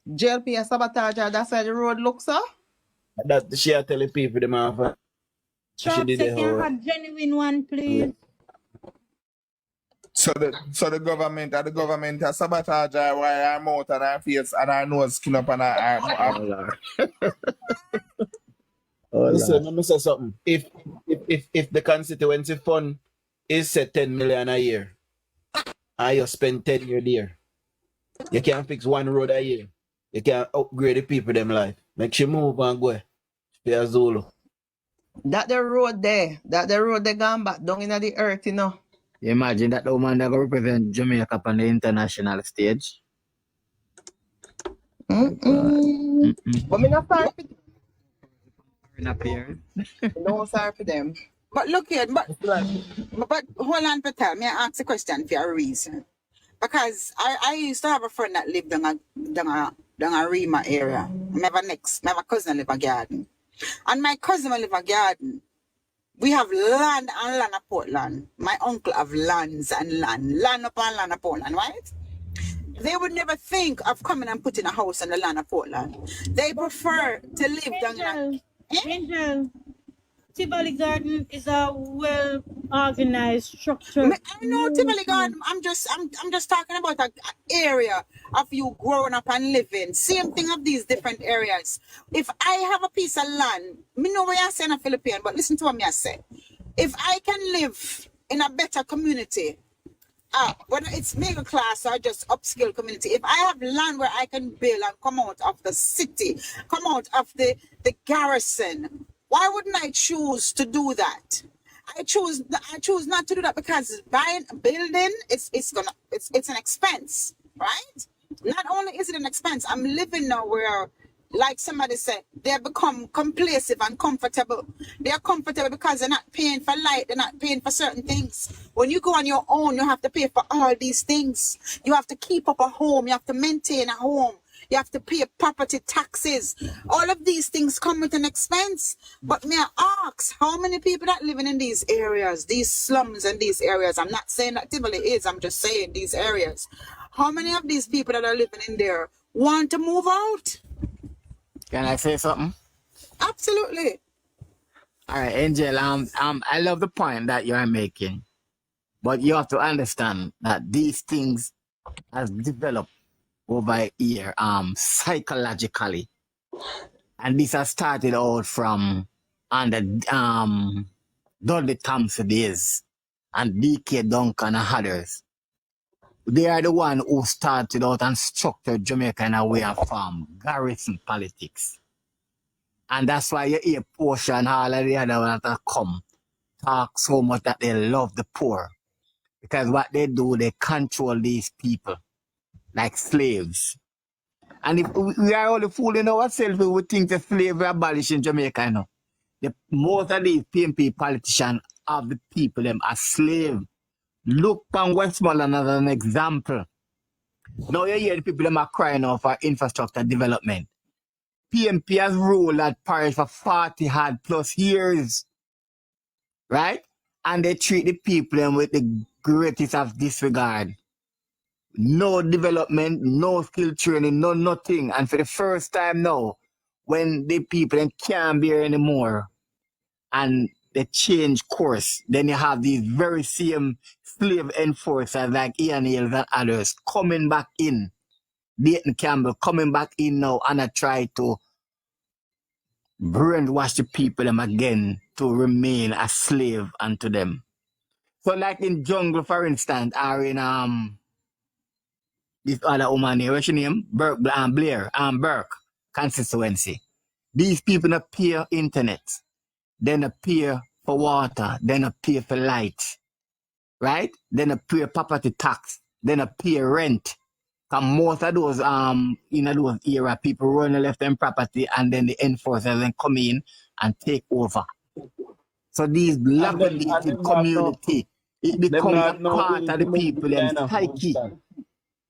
JLP a sabotage her, that's how the road looks up. That she are telling people them have. Trump, can you have genuine one, please? So the government has sabotage her while her mouth and her face and her nose skin up and her Listen, let me say something. If the constituency fund is set 10 million a year, and you spend 10 years there, you can't fix one road a year. You can't upgrade the people them life. Make sure move and go. Pay a Zulu. That the road there gone back down in the earth, you know. You imagine that the woman that represent Jamaica on the international stage. But me not sorry for them. No sorry for them. But look here, but hold on, Patel. May I ask a question for a reason? Because I used to have a friend that lived down a Rima area. My cousin live a garden. And my cousin live a garden. We have land and land of Portland. My uncle have lands and land upon land of Portland, right? they would never think of coming and putting a house on the land of Portland. They prefer to live down in Angel, Tivoli Garden is a well organized, structured I know Tivoli Garden. I'm just talking about an area of you growing up and living. Same thing of these different areas. If I have a piece of land, me know what you're saying a Philippine, but listen to what me I say. If I can live in a better community, whether it's middle class or just upscale community, if I have land where I can build and come out of the city, come out of the garrison, why wouldn't I choose to do that? I choose not to do that because building it's an expense, right? Not only is it an expense, I'm living now where, like somebody said, they have become complacent and comfortable. They are comfortable because they're not paying for light, they're not paying for certain things. When you go on your own, you have to pay for all these things. You have to keep up a home, you have to maintain a home, you have to pay property taxes. All of these things come with an expense. But may I ask, how many people that living in these areas, these slums and these areas? I'm not saying that Tivoli is, I'm just saying these areas. How many of these people that are living in there want to move out? Can I say something? Absolutely. All right, Angel, I love the point that you are making, but you have to understand that these things has developed over here, psychologically, and this has started out from under Dudley Thompson days and D.K. Duncan and others. They are the one who started out and structured Jamaica in a way of garrison politics. And that's why you hear Portia and all of the other ones that come talk so much that they love the poor. Because what they do, they control these people like slaves. And if we are only fooling ourselves, we would think the slavery abolished in Jamaica, you know. Most of these PNP politicians have the people them as slaves. Look on Westmoreland as an example. Now you hear the people them are crying out for infrastructure development. PNP has ruled that parish for 40 hard plus years, right? And they treat the people them with the greatest of disregard. No development, no skill training, no nothing. And for the first time now, when the people them can't bear anymore and they change course, then you have these very same slave enforcers like Ian Hales and others coming back in. Dayton Campbell coming back in now and I try to brainwash the people them again to remain a slave unto them. So like in Jungle, for instance, or in this other woman here, what's your name? Burke constituency. These people not pay internet, they not pay for water, they not pay for light, right? They not pay property tax, they not pay rent. Cause most of those in those era people run left them property and then the enforcers then come in and take over. So these dilapidated community, it becomes a part of the people and psyche.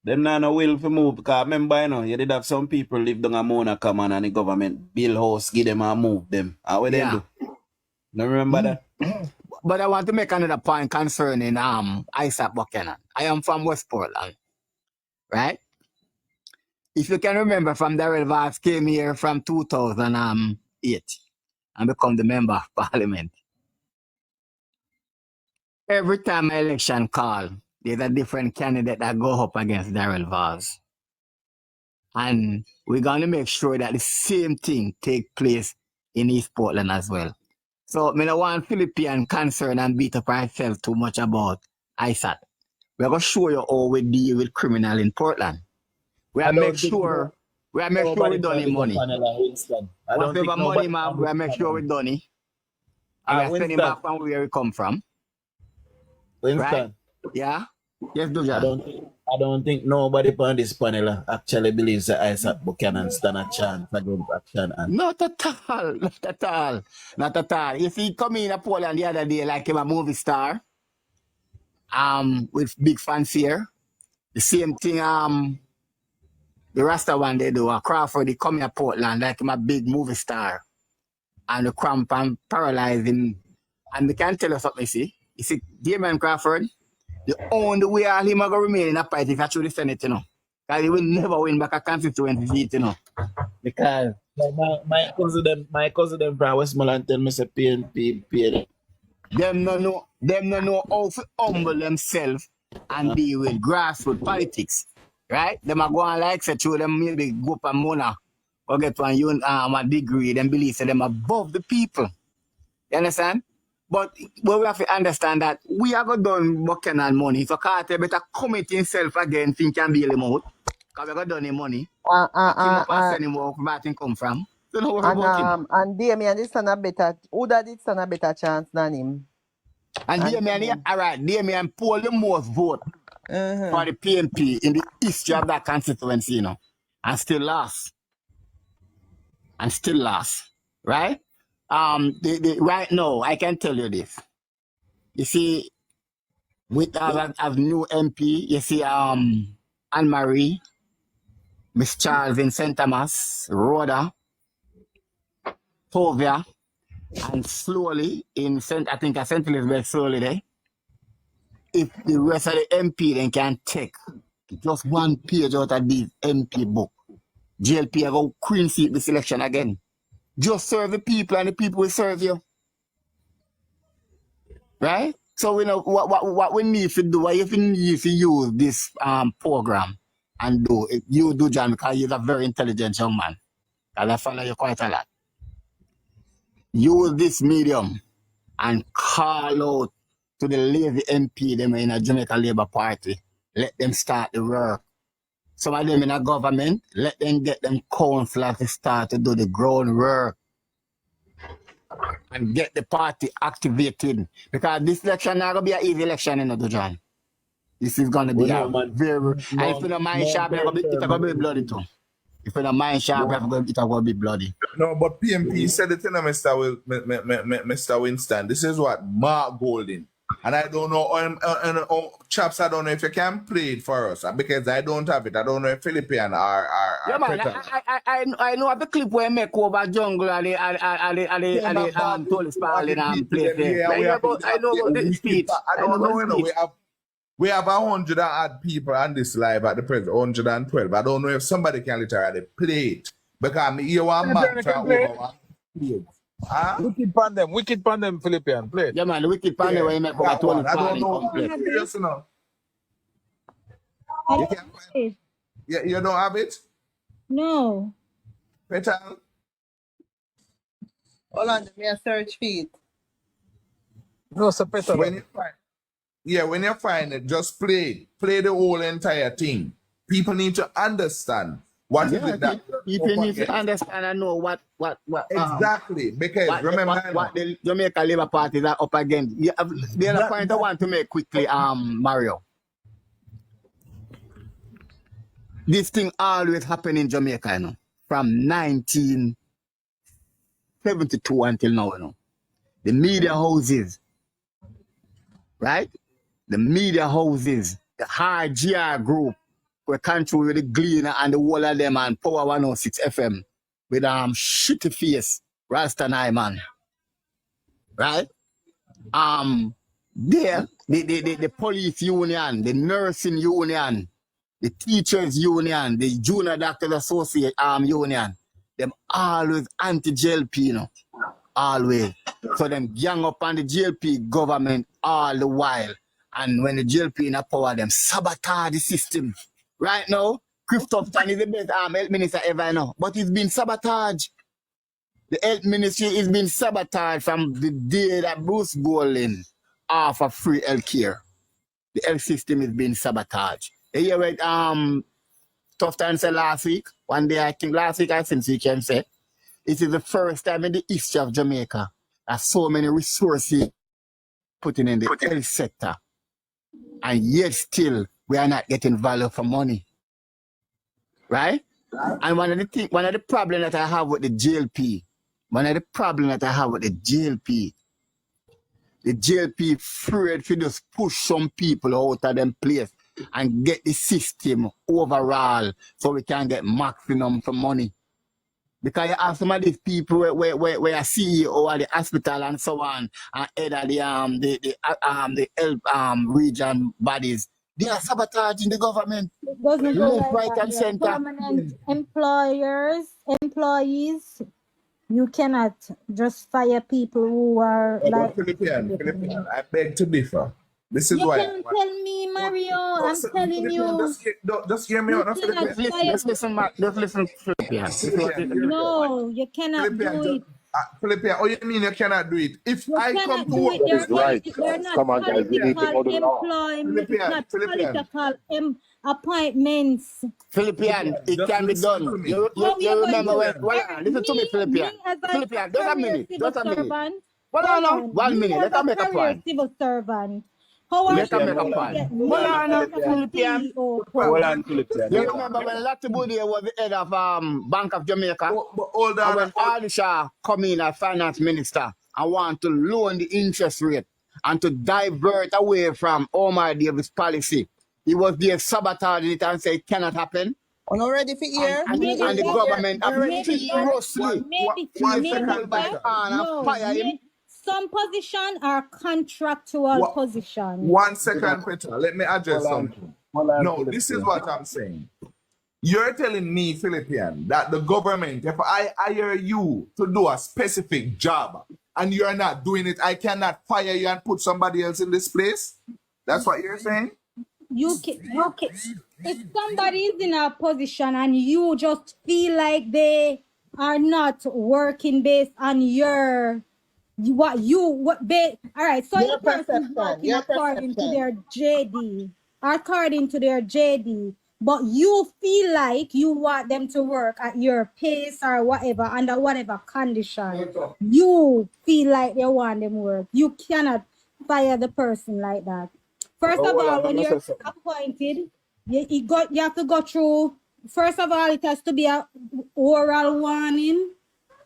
Them not no will to move because remember, you know, you did have some people live down a Mona Common and the government build house, give them and move them. How will they do? No remember that? But I want to make another point concerning Isaac Buchanan. I am from West Portland, right? If you can remember, from Darrell Vaz came here from 2008 and become the member of parliament. Every time an election call, there's a different candidate that go up against Darrell Vaz. And we're going to make sure that the same thing take place in East Portland as well. So I don't want Philippine concern and beat up ourselves too much about ISAT. We're going to show you how we deal with criminal in Portland. We have make sure we done the money. Whatever money, man, we have make sure we done it. And we send him back from where we come from. Winston. Right? Yeah? Yes, do that. I don't think nobody on this panel actually believes that Isaac Buchanan stand a chance against action. Not at all. Not at all. Not at all. If he come in a Poland the other day like him a movie star, with big fancier, the same thing the Rasta one they do, Crawford, they come in Portland like him a big movie star. And the cramp and paralyze him. And they can tell us something, you see, Damon Crawford, the only way all him are going to remain in a fight is actually the Senate, you know. Because he will never win back a constituency seat, you know. Because My cousin them from Westmoreland tell me say PNP pay them. them no know how to humble themselves and deal with grassroots politics. Right? Them are going like say through them maybe go up and Mona or get a degree, them believe say them above the people. You understand? But we have to understand that we have done working on money. So Carter better commit himself again, think can bail him out. Because we got done him money. Pick him up and send him out where he come from. So don't worry about him. And Damien, this stand a better, who that did stand a better chance than him? And Damien, all right, Damien poll the most vote for the PNP in the history of that constituency, you know. And still lost. Right? Right now, I can tell you this. You see, with as new MP, you see Anne-Marie, Miss Charles in St. Thomas, Rhoda, Tovia, and slowly in St. Elizabeth slowly there. If the rest of the MP then can take just one page out of this MP book, JLP will clean seat the selection again. Just serve the people and the people will serve you. Right? So we know what we need to do, what you need to use this program and do it. You do, John, because you're a very intelligent young man. And I follow you quite a lot. Use this medium and call out to the lazy MP them in a Jamaica Labour Party. Let them start the work. Some of them in a government, let them get them councillors to start to do the groundwork and get the party activated. Because this election not going to be an easy election, you know, John. This is going to be and if you don't mind sharp, it's going to be bloody too. If you don't mind sharp, it's going to be bloody. No, but PNP said it in Mr. Winston. This is what Mark Golding. And I don't know, chaps, I don't know if you can play it for us because I don't have it. I don't know if Philippine are yeah, man, I know the clip where I make over jungle and the Tolis Parlin and place there. I know about the speech. I don't know. We have 100 odd people on this live at the present, 112. I don't know if somebody can literally play it because you want man from over. Wicked pan them, Philippine. Play it. Yeah, man, the wicked pan where you make over 12 I don't know. You don't have it? No. Petal? Hold on, let me search feed. No, so Petal. When you find it, just play it. Play the whole entire thing. People need to understand what is it that people need to understand and know what exactly because remember what the Jamaica Labour Party are up against. The other point I want to make quickly, Mario. This thing always happen in Jamaica, you know, from 1972 until now, you know. The media houses, right? The media houses, the hard GR group, we control with the Gleaner and the whole of them and Power 106 FM with shitty face, Rasta man. Right? There, the police union, the nursing union, the teachers union, the junior doctors associate union, them always anti-JLP, you know. Always. So them gang up on the JLP government all the while. And when the JLP in power, them sabotage the system. Right now, Christopher is the best health minister ever now. But it's been sabotaged. The health ministry is being sabotaged from the day that Bruce Golding offered free health care. The health system is being sabotaged. You hear what Tufton said last week? One day, I think last week, I think you can say, it is the first time in the history of Jamaica that so many resources put in the health sector. And yet still, we are not getting value for money. Right? And one of the problems that I have with the JLP, the JLP afraid to just push some people out of them place and get the system overall so we can get maximum for money. Because you have some of these people where are CEO of the hospital and so on, and head of the health region bodies, they are sabotaging the government. it doesn't go Left, like right, that and here. center. Permanent employees, you cannot just fire people who are But like. Philippian, I beg to differ. This is You why. can't tell me, Mario. No, I'm telling Philippian, you, just hear me you out. No, cannot Philippian. fire. Just listen, Philippian. Philippian, No, you cannot Philippian, do just, it. Philippian, oh, you mean you cannot do it? If You I come cannot to do work, it. That is right. They're not Come on, guys. We need to political know the law. employment. It's Philippian, not Philippian, political appointments. Philippian, Philippian, it just can be listen done. to me. How You you going remember to? when? Philippian, Well, All right, listen to me, me Philippian. as a Philippian, just a career minute. civil Just a minute. servant. Hold Hold on, on, 1 me minute. as Let a us make a career point. civil servant. How are Let us you Philippian, make a going to point. get Hold me on, out of a Philippian. CEO hold post? on, Philippian, You hold on. remember when Latibudia was the head of Bank of Jamaica? but hold And on, when Alisha come in as finance minister and want to lower the interest rate and to divert away from Omar Davis' policy, he was there sabotaging it and say it cannot happen. I'm not ready for And, year. and, the, Maybe and the that, government have maybe that, seriously one maybe hold second, by that. the Peter. hand and No, fire him. some position are contractual What, positions. 1 second, Peter. Let me address Hold on, something. hold on, No, this is Philippian. what I'm saying. You're telling me, Philippian, that the government, if I hire you to do a specific job and you're not doing it, I cannot fire you and put somebody else in this place? That's what you're saying? You can, if somebody is in a position and you just feel like they are not working based on all right, so Your the person is perception. working Your according to perception. their JD, but you feel like you want them to work at your pace or whatever, under whatever condition. You feel like they want them work. You cannot fire the person like that. First Oh, of hold all, on, let when me you're say something. appointed, you have to go through. First of all, it has to be a oral warning,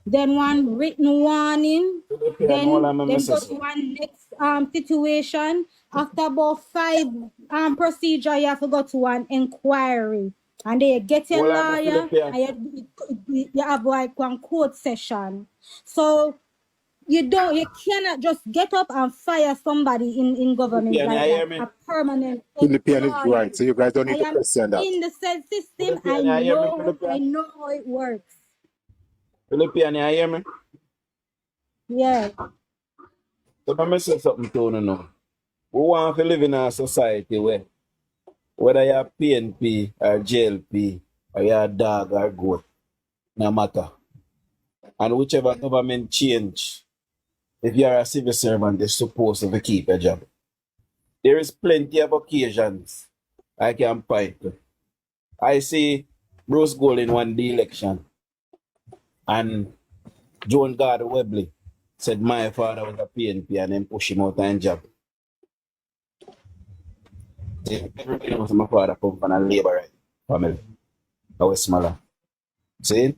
then one written warning, Philippian, hold on, let me then say go to something. one next situation. After about 5 procedure, you have to go to one inquiry, and then you get a Hold on, lawyer, Philippian. and you have like one court session. So you cannot just get up and fire somebody in government Philippian, you like hear that, me? a permanent Philippian is right. employee. So you guys don't I need to am question that. in the said system. Philippian, you hear me, I Philippian? know how it works. Philippian, you hear me? Yeah. So let me say something to you now. We want to live in a society where whether you're PNP or JLP or you're a dog or goat, no matter. And whichever government change, if you're a civil servant, you're supposed to keep your job. There is plenty of occasions I can point to. I see Bruce Golding won the election and Joan Gardner Webley said my father was a PNP and then push him out of job. Everybody knows my father come from a labor family. I was smaller. See?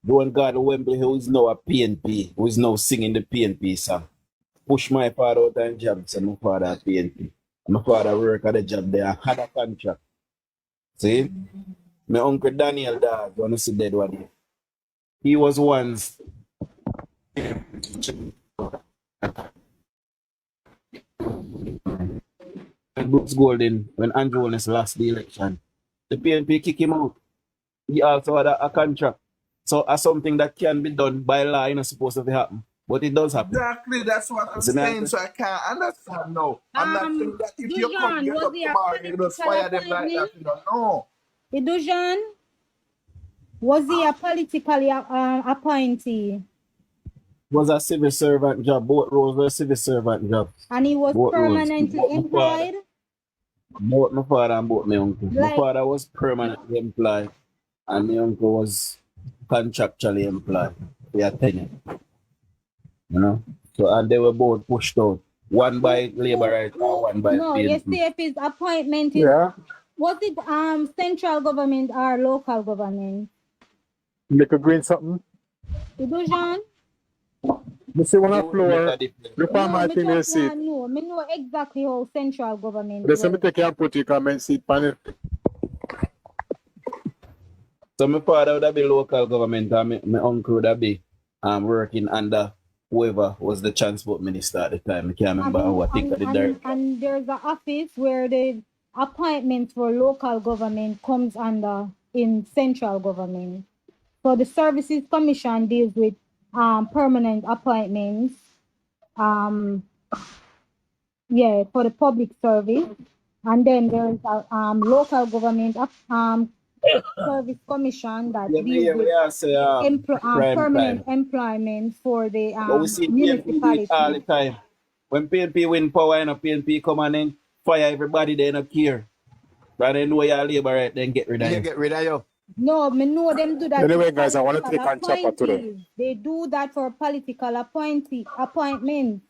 Joan Gardner Webley, who is now a PNP, who is now singing the PNP song, push my father out of job, said my father a PNP. My father work at the job there, had a contract. See? My uncle Daniel dad, when I see dead one day. He was once Brooks Golden when Andrew Holness lost the election. The PNP kick him out. He also had a contract. So as something that can be done by law, it's not supposed to happen. But it does happen. Exactly, that's what I'm It's saying. an So I can't understand now. I'm not saying that if you come Dujan, get was up he a tomorrow, you just political fire them like that. appointment? You don't know. Dujan, was he a politically appointee? was a civil servant job. Both roles were civil servant jobs. And he was Both roles. permanently Both my father, employed? both my father and both my uncle. My Like, father was permanently employed and my uncle was contractually employed. They are tenant. You know? So and they were both pushed out. One by labor rights and one by no, you PNP. see if his appointment is, Yeah. was it central government or local government? Make a green something. Dujan? You see one on It the would make floor. a difference. Look on No, my me thing, you just see it. want to know. Me know exactly how central government They say me works. take and put you comment see it pan it. So my father would have been local government and my uncle would have been working under whoever was the transport minister at the time. I can't remember who I think of the director. And there's an office where appointments for local government comes under in central government. So the Services Commission deals with permanent appointments, for the public service. And then there's a local government service commission that Yeah, me deals hear with we are say prime permanent time. employment for the But we see PNP do it all the municipality. time. When PNP win power and PNP come and then fire everybody, they don't care. But they know you're labor right, then get rid of You you. get rid of you. No, me know them do that for Anyway, guys, I want to political take on Chopper today. appointees. They do that for political appointments.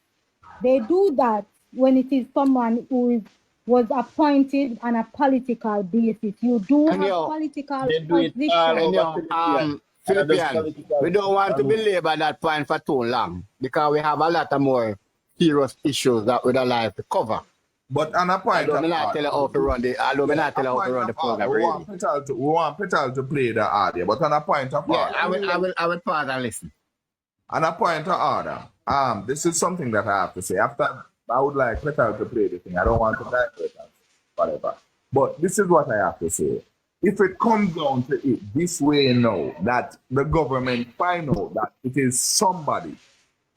They do that when it is someone was appointed on a political basis. You do And have you, political They do it all and position. over you, Philippines. And I just Philippian, we political. don't want to belabor that point for too long because we have a lot of more serious issues that we'd like to cover. But on a point Although of me not tell order. you how to run the, although me Yeah, not tell a you how to point run of the order. program really. We want Petal to play the audio, but on a point of Yeah, order. I will pause and listen. On a point of order. This is something that I have to say. After I would like Petal to play the thing. I don't want to divert and whatever. But this is what I have to say. If it comes down to it this way now, that the government find out that it is somebody,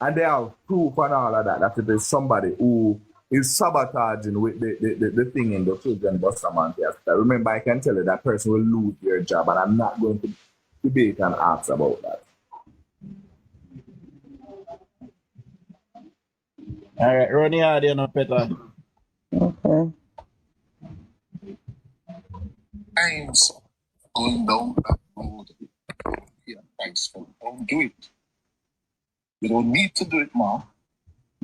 and they have proof and all of that, that it is somebody who is sabotaging with the thing in the children bus yes. Remember, I can tell you that person will lose their job, and I'm not going to debate and ask about that. All right, run the audio now, Peter. Okay. Times going down that road. Yeah, thanks for don't do it. You don't need to do it, Ma.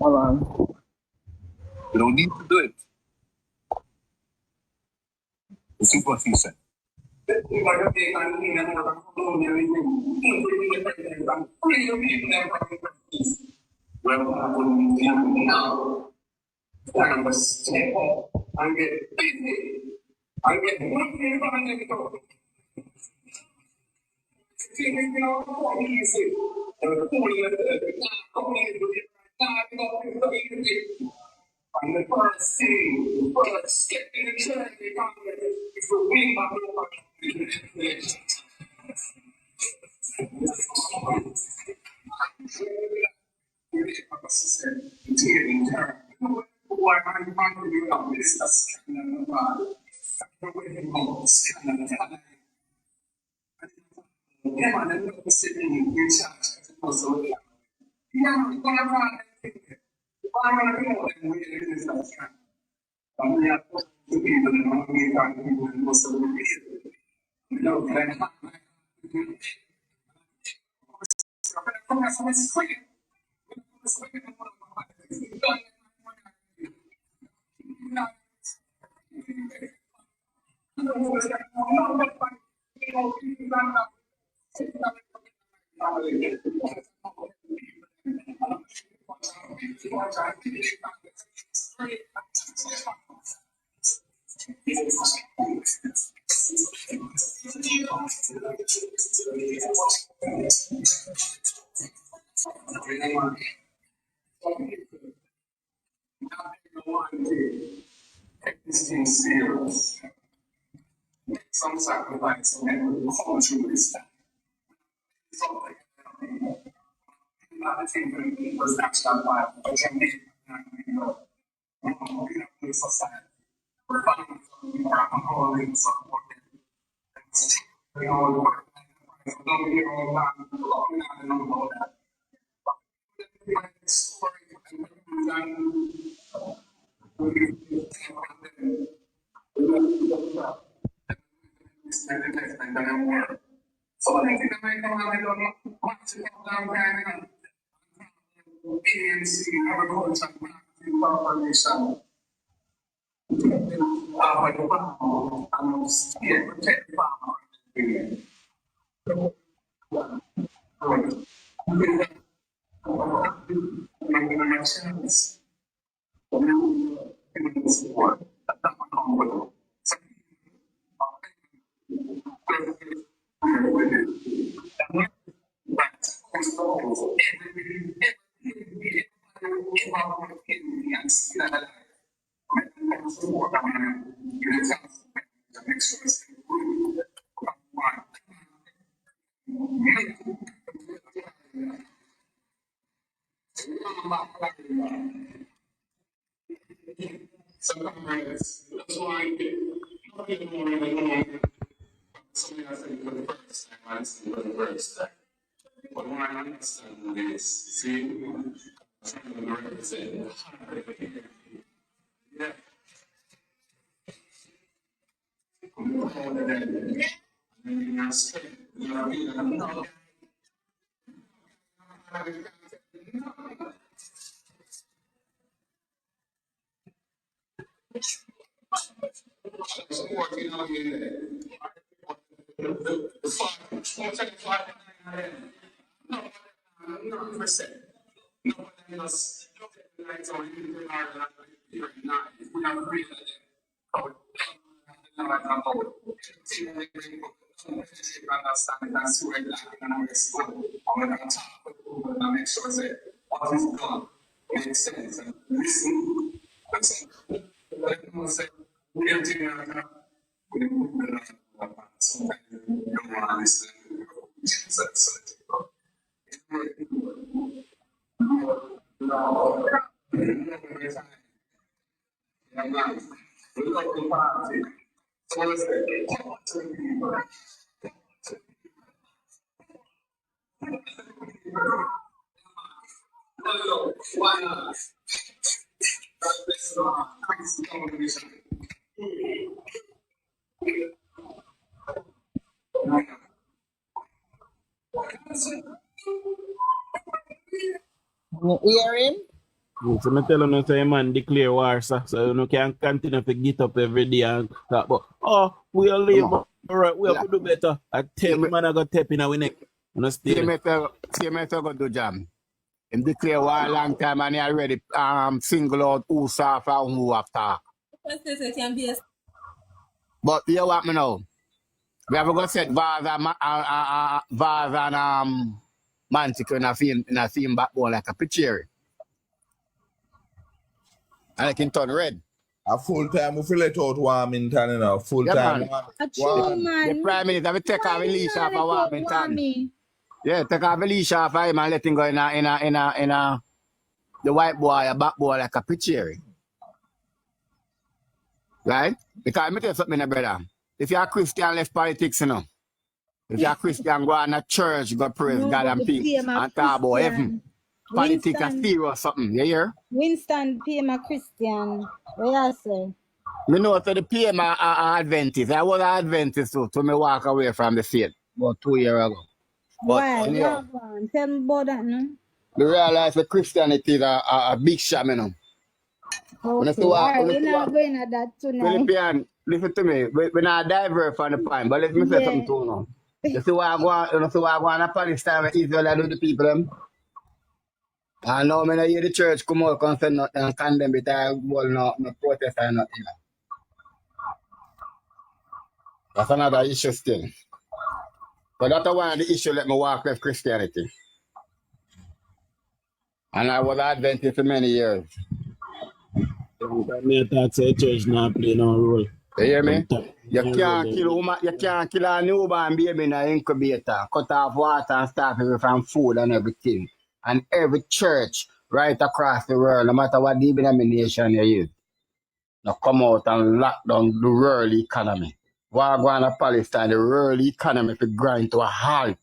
Hold on. You don't need to do it. This is what he said. And the first thing, the first step in the journey is to win my Take this thing serious. Some sacrifice and culture is something. Another thing was actually by a Jamaican, society. We're finding some alcohol and support. We all work. Don't hear all that. Know that. So I think I might come out and watch it down there. PNC, agriculture, corporation. Protect the farmer. support that man. You just have to make sure it's sometimes that's why people don't really know something I said for the first time, I listened for the first time. But when I understand this, see, I'm trying to represent. Yeah. I'm proud of that. And I strength. Supporting on the 5, no percent. No, but us lights on in our here not if we have three of them. Understand that's where I'm gonna talk and make sure that what is done makes sense and listen. Let them say, we're doing sometimes you don't want to listen. Hearing? So I tell you, say man declare war, sir. So you can continue to get up every day and talk about, oh, we are labor, all right, we have to do better. I tell you, man, I got tape in our neck. See me go do jam. Him declare war a long time and he already single out who soft and who have talk. But you what me know? We have to go set Vaz and Mantico in a theme backbone like a picture. And I can turn red. A full time, we feel let out Warmington, you know. Full Yeah, time. man. A true man. The Prime Minister will take off a leash off of Warmington. Warming. Yeah, take off a leash off of him and let him go in the white boy, a black boy like a picture. Right? Because let me tell you something, brother. If you're a Christian, left politics, you know. If you're a Christian, go on a church, go praise God and peace and talk about heaven. Politics are serious something, you hear? Winston PM a Christian. What you say? Me know that the PM are Adventist. I was an Adventist too, to me walk away from the faith about 2 years ago. But Why? anyhow, Tell me about that, no? we realize that Christianity is a big sham, you know. Okay, alright, we're not going at that tonight. Philippian, listen to me. We're not divert from the point, but let me say something to you now. You see why I go to Palestine with Israel and do the people them? I know when I hear the church come out and say nothing and condemn it, I will not protest or nothing. That's another issue still. But that's one of the issue let me walk with Christianity. And I was Adventist for many years. Me thought say church not play no role. You hear me? You can't kill a newborn baby in an incubator, cut off water and stop it from food and everything. And every church right across the world, no matter what denomination you use, now come out and lock down the rural economy. War going to Palestine, the rural economy to grind to a halt.